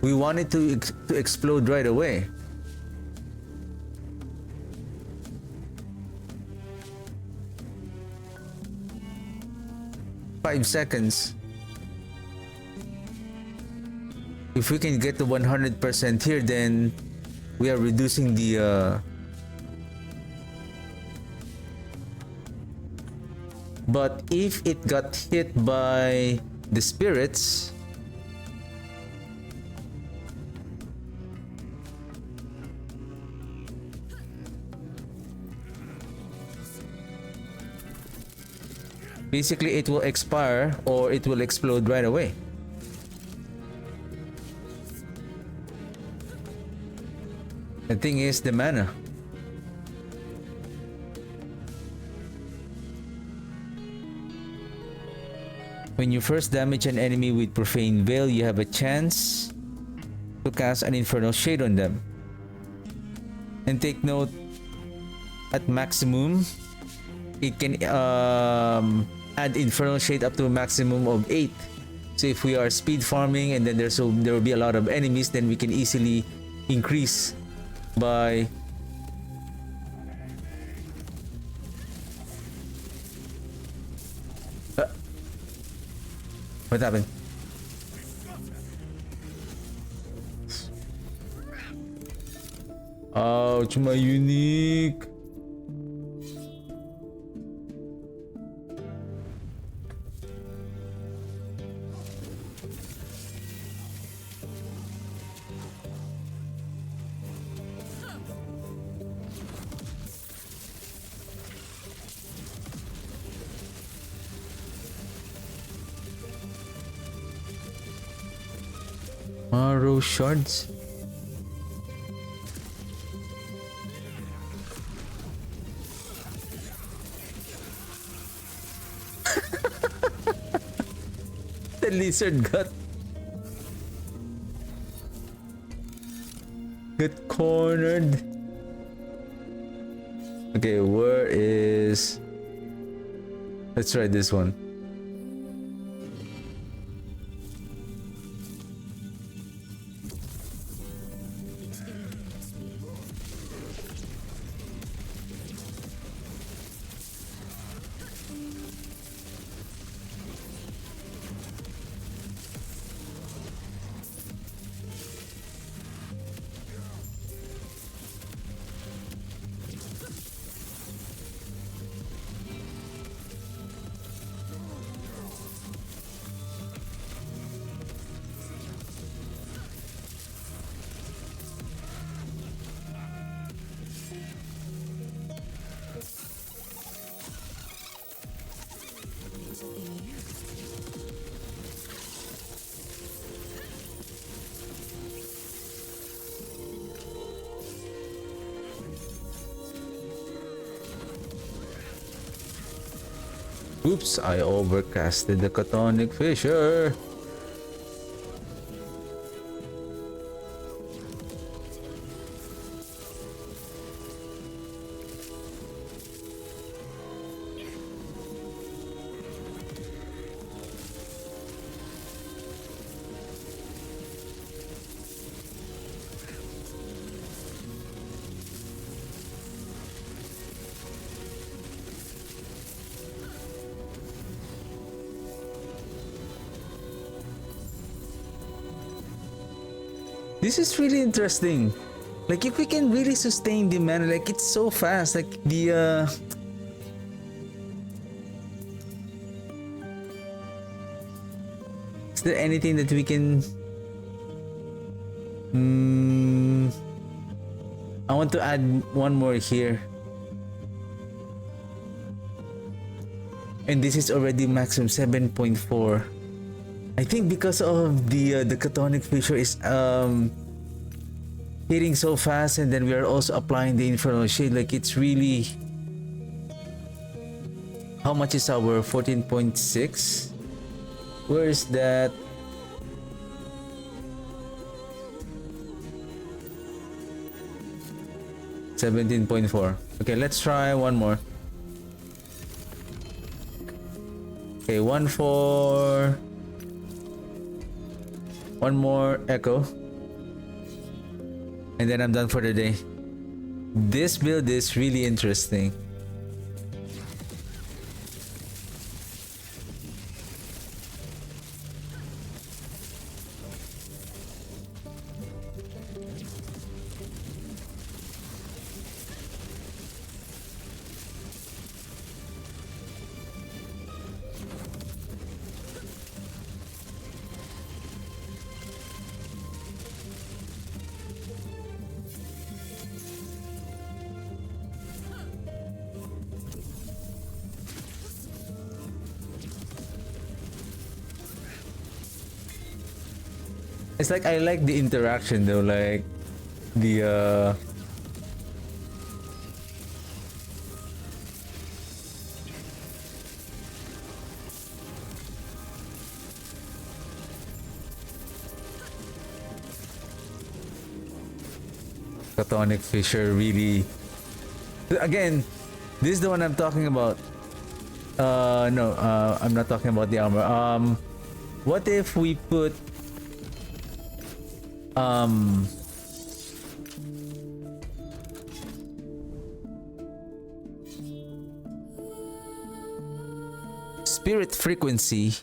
We want it to explode right away. Five seconds. If we can get to 100% here, then we are reducing the but if it got hit by the spirits, basically it will expire or it will explode right away. The thing is the mana. When you first damage an enemy with Profane Veil, you have a chance to cast an Infernal Shade on them. And take note, at maximum, it can add Infernal Shade up to a maximum of 8. So if we are speed farming and then there will be a lot of enemies, then we can easily increase by what happened? Ouch, my unique. Marrow shards. The lizard got cornered. Okay, where is? Let's try this one. Oops, I overcasted the Chthonic Fissure. This is really interesting. Like if we can really sustain the mana, like it's so fast. Like the is there anything that we can? I want to add one more here. And this is already maximum 7.4. I think because of the Chthonic Fissure is hitting so fast, and then we are also applying the Infernal Shade. Like it's really. How much is our 14.6? Where is that? $17.4. Okay, let's try one more. Okay, one more echo, and then I'm done for the day. This build is really interesting. It's like I like the interaction though, like the Chthonic Fissure really. Again, this is the one I'm talking about. No, I'm not talking about the armor. What if we put spirit frequency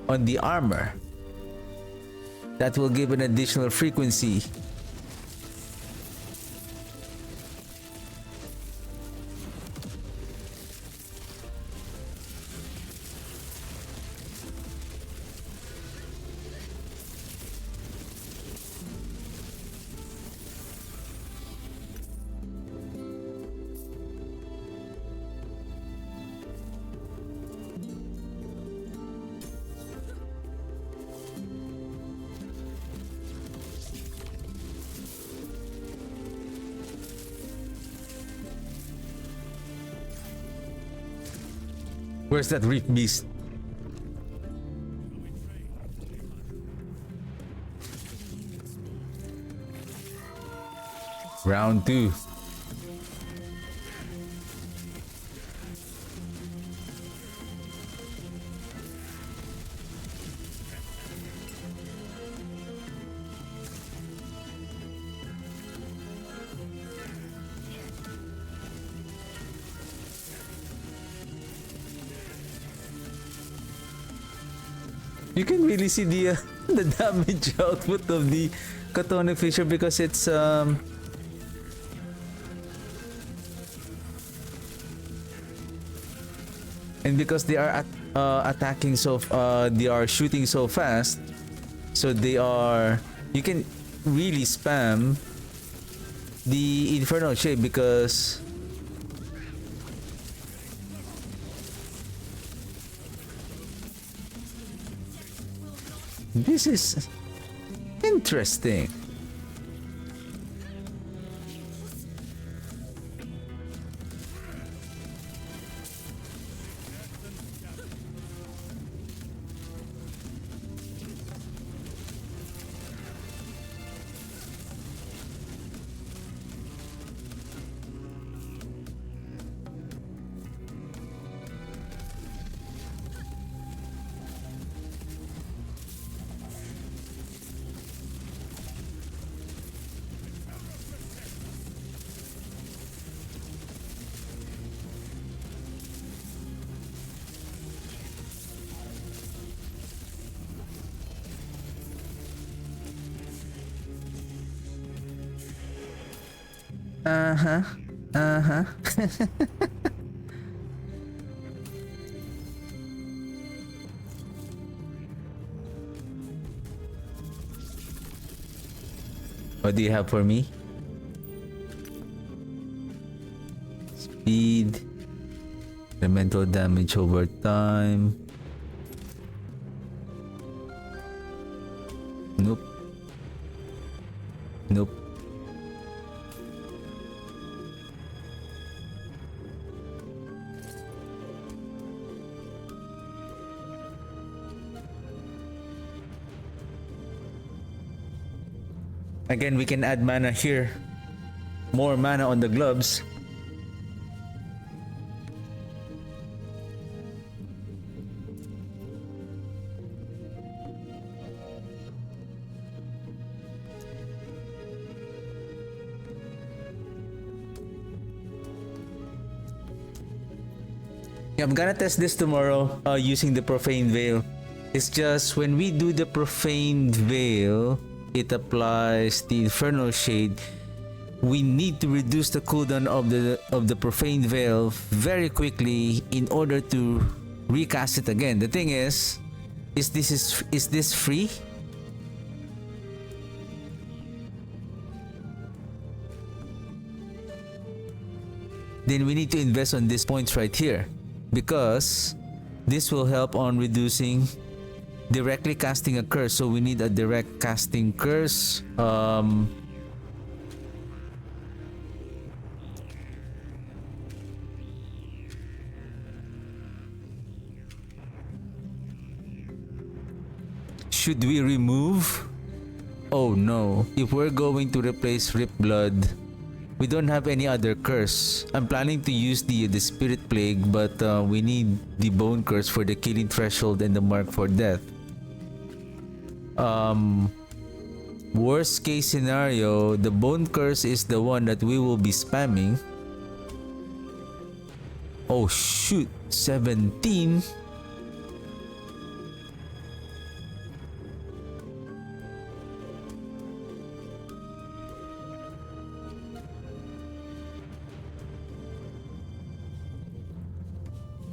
on the armor? That will give an additional frequency. Where's that Reef Beast? Round 2. You can really see the the damage output of the Chthonic Fissure because it's and because they are attacking so they are shooting so fast, so they are, you can really spam the Infernal Shade because this is interesting. Uh-huh. Uh-huh. What do you have for me? Speed. Elemental damage over time. Nope. Nope. Again, we can add mana here. More mana on the gloves. Yeah, I'm gonna test this tomorrow using the Profane Veil. It's just when we do the Profane Veil, it applies the Infernal Shade. We need to reduce the cooldown of the Profane Veil very quickly in order to recast it again. The thing is this free? Then we need to invest on these points right here, because this will help on reducing directly casting a curse. So we need a direct casting curse. Should we remove? Oh no, if we're going to replace Rip Blood, we don't have any other curse. I'm planning to use the Spirit Plague, but we need the Bone Curse for the Killing Threshold and the Mark for Death. Worst case scenario, the Bone Curse is the one that we will be spamming. Oh shoot, 17.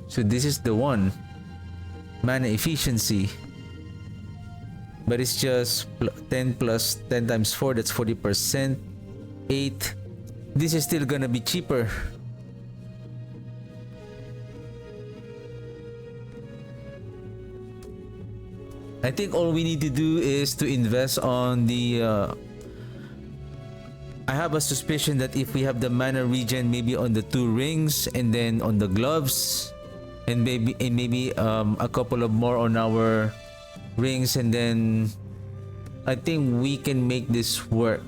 So this is the one. Mana efficiency. But it's just 10 plus 10 times 4, that's 40%. 8. This is still gonna be cheaper. I think all we need to do is to invest on the I have a suspicion that if we have the mana regen maybe on the 2 rings and then on the gloves and maybe a couple of more on our rings, and then I think we can make this work.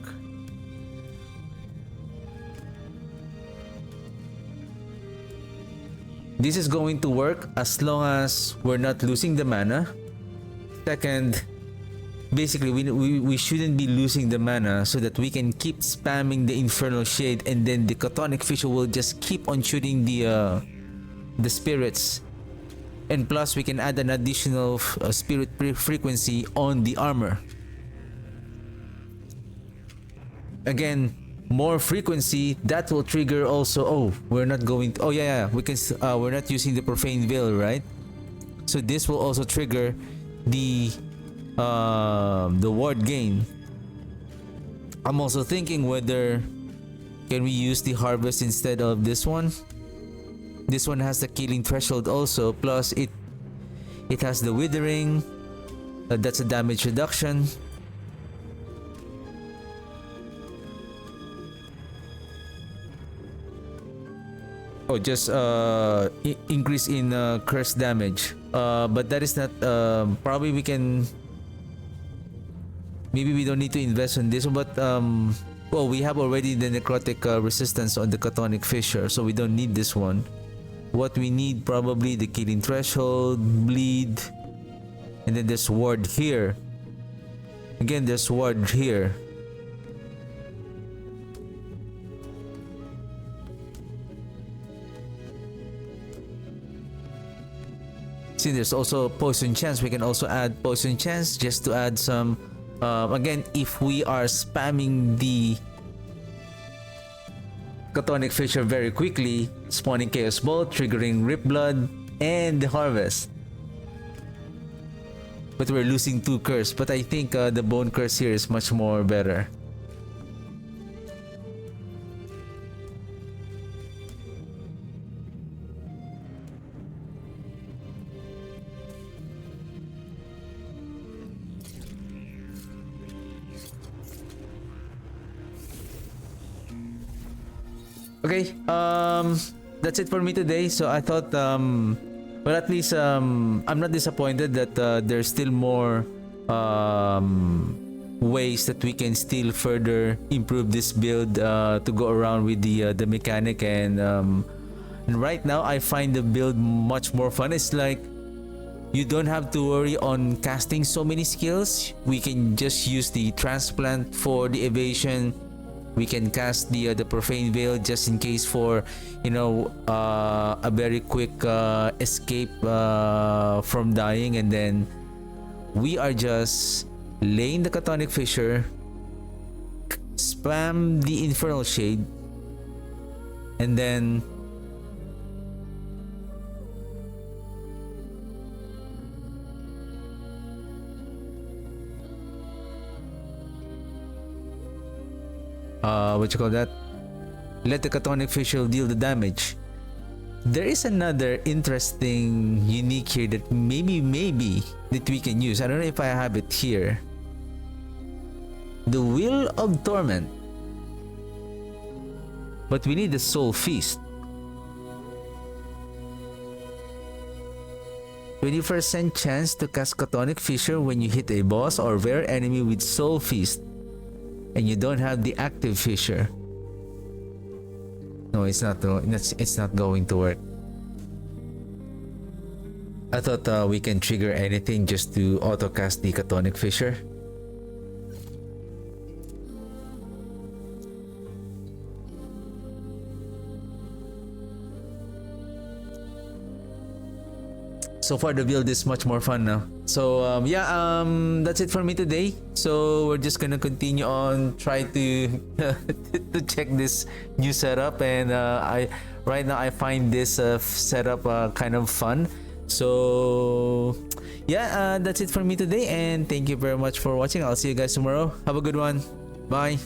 This is going to work as long as we're not losing the mana. Second, basically we shouldn't be losing the mana so that we can keep spamming the Infernal Shade, and then the Chthonic Fissure will just keep on shooting the spirits. And plus we can add an additional spirit frequency on the armor. Again, more frequency that will trigger also. Oh, we're not going to, oh yeah, we can we're not using the Profane Veil, right? So this will also trigger the ward gain. I'm also thinking whether can we use the Harvest instead of this one. This one has the Killing Threshold also, plus it has the Withering. That's a damage reduction. Oh, just increase in curse damage. But that is not probably we can, maybe we don't need to invest on this one, but well, we have already the Necrotic resistance on the Chthonic Fissure, so we don't need this one. What we need probably the Killing Threshold, Bleed, and then there's Ward here. Again, there's Ward here. See, there's also Poison Chance. We can also add Poison Chance just to add some. Again, if we are spamming the Chthonic Fissure very quickly, spawning Chaos Bolt, triggering Rip Blood, and the Harvest. But we're losing 2 curse, but I think the Bone Curse here is much more better. Okay, that's it for me today. So I thought, well, at least I'm not disappointed that there's still more ways that we can still further improve this build to go around with the mechanic, and right now I find the build much more fun. It's like you don't have to worry on casting so many skills. We can just use the transplant for the evasion. We can cast the Profane Veil just in case for, you know, a very quick escape from dying, and then we are just laying the Chthonic Fissure, spam the Infernal Shade, and then what you call that? Let the Chthonic Fissure deal the damage. There is another interesting unique here that maybe that we can use. I don't know if I have it here. The Will of Torment. But we need the Soul Feast. 21% chance to cast Chthonic Fissure when you hit a boss or rare enemy with Soul Feast, and you don't have the active fissure. No, it's not going to work. I thought we can trigger anything just to auto cast the Chthonic Fissure. So far the build is much more fun now. So that's it for me today. So we're just gonna continue on try to to check this new setup, and right now I find this setup kind of fun. So yeah, that's it for me today, and thank you very much for watching. I'll see you guys tomorrow. Have a good one. Bye.